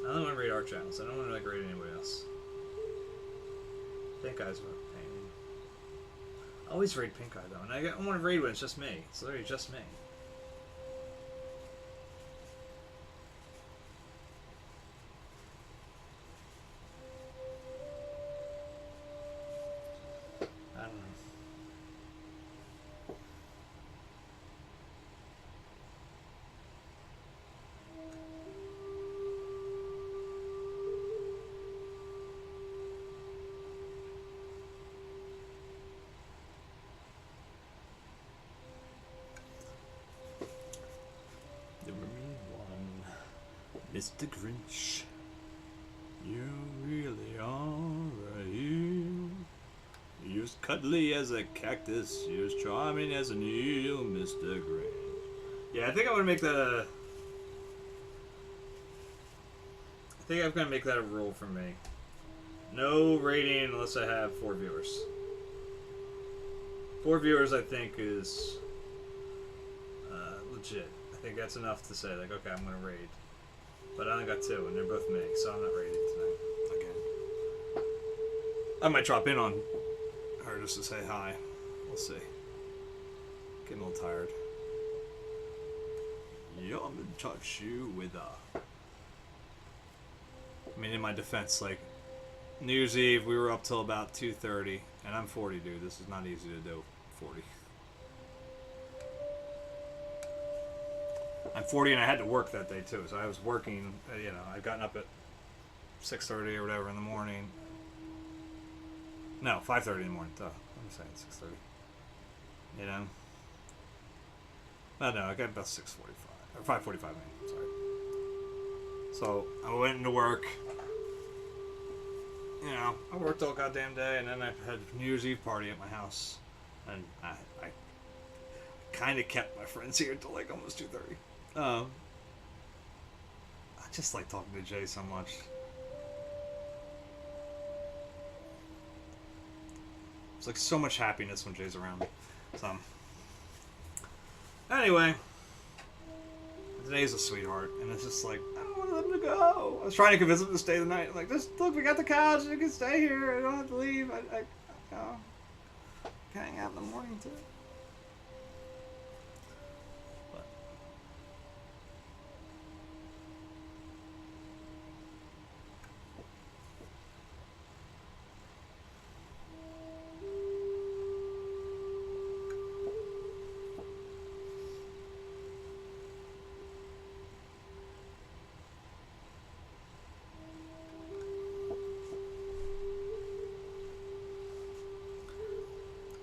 I don't want to raid art channels. I don't want to raid anybody else. Pink Eyes were painting. I always raid Pink Eye though, and I don't want to raid when it's just me. It's literally just me. Mr. Grinch, you really are a hero. You're as cuddly as a cactus, you're as charming as an eel, Mr. Grinch. Yeah, I think I want to make that a... I think I'm going to make that a rule for me. No rating unless I have 4 viewers. 4 viewers I think is legit. I think that's enough to say, like, okay, I'm going to raid. But I only got 2, and they're both me, so I'm not raiding tonight. Again. I might drop in on her just to say hi. We'll see. Getting a little tired. Yeah, I'm gonna touch you with a... I mean, in my defense, like, New Year's Eve, we were up till about 2:30, and I'm 40, dude. This is not easy to do. 40. I'm 40 and I had to work that day too, so I was working, I'd gotten up at 6:30 or whatever in the morning. No, 5:30 in the morning, duh. I'm saying 6:30. No, I got about 6:45, or 5:45 sorry. So, I went into work. I worked all goddamn day, and then I had a New Year's Eve party at my house. And I kind of kept my friends here until like almost 2:30. I just like talking to Jay so much. It's like so much happiness when Jay's around me. So, anyway, today's a sweetheart, and it's just like, I don't want them to go. I was trying to convince them to stay the night. Like, just look, we got the couch, you can stay here. I don't have to leave. I can hang out in the morning too. But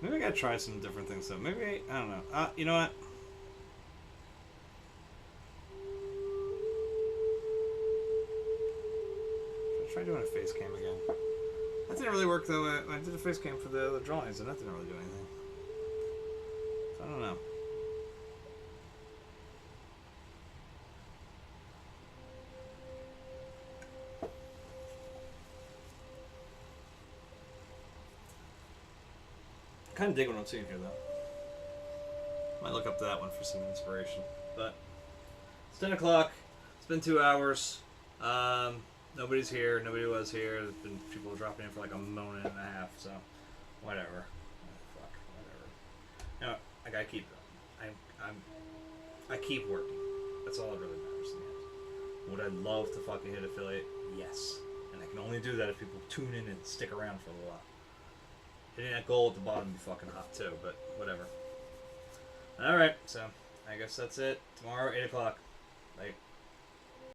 maybe I gotta try some different things. So maybe I don't know. You know what? Try doing a face cam again. That didn't really work though. I did a face cam for the drawings, and that didn't really do anything. So I don't know. I kind of dig what I'm seeing here though. Might look up to that one for some inspiration. But it's 10 o'clock. It's been 2 hours. Nobody's here. Nobody was here. There's been people dropping in for like a moment and a half. So, whatever. Fuck. Whatever. No, I gotta keep going. I keep working. That's all that really matters in the end. Would I love to fucking hit affiliate? Yes. And I can only do that if people tune in and stick around for a little while. Hitting that goal at the bottom would be fucking hot too, but whatever. Alright, so I guess that's it. Tomorrow, 8 o'clock. Like.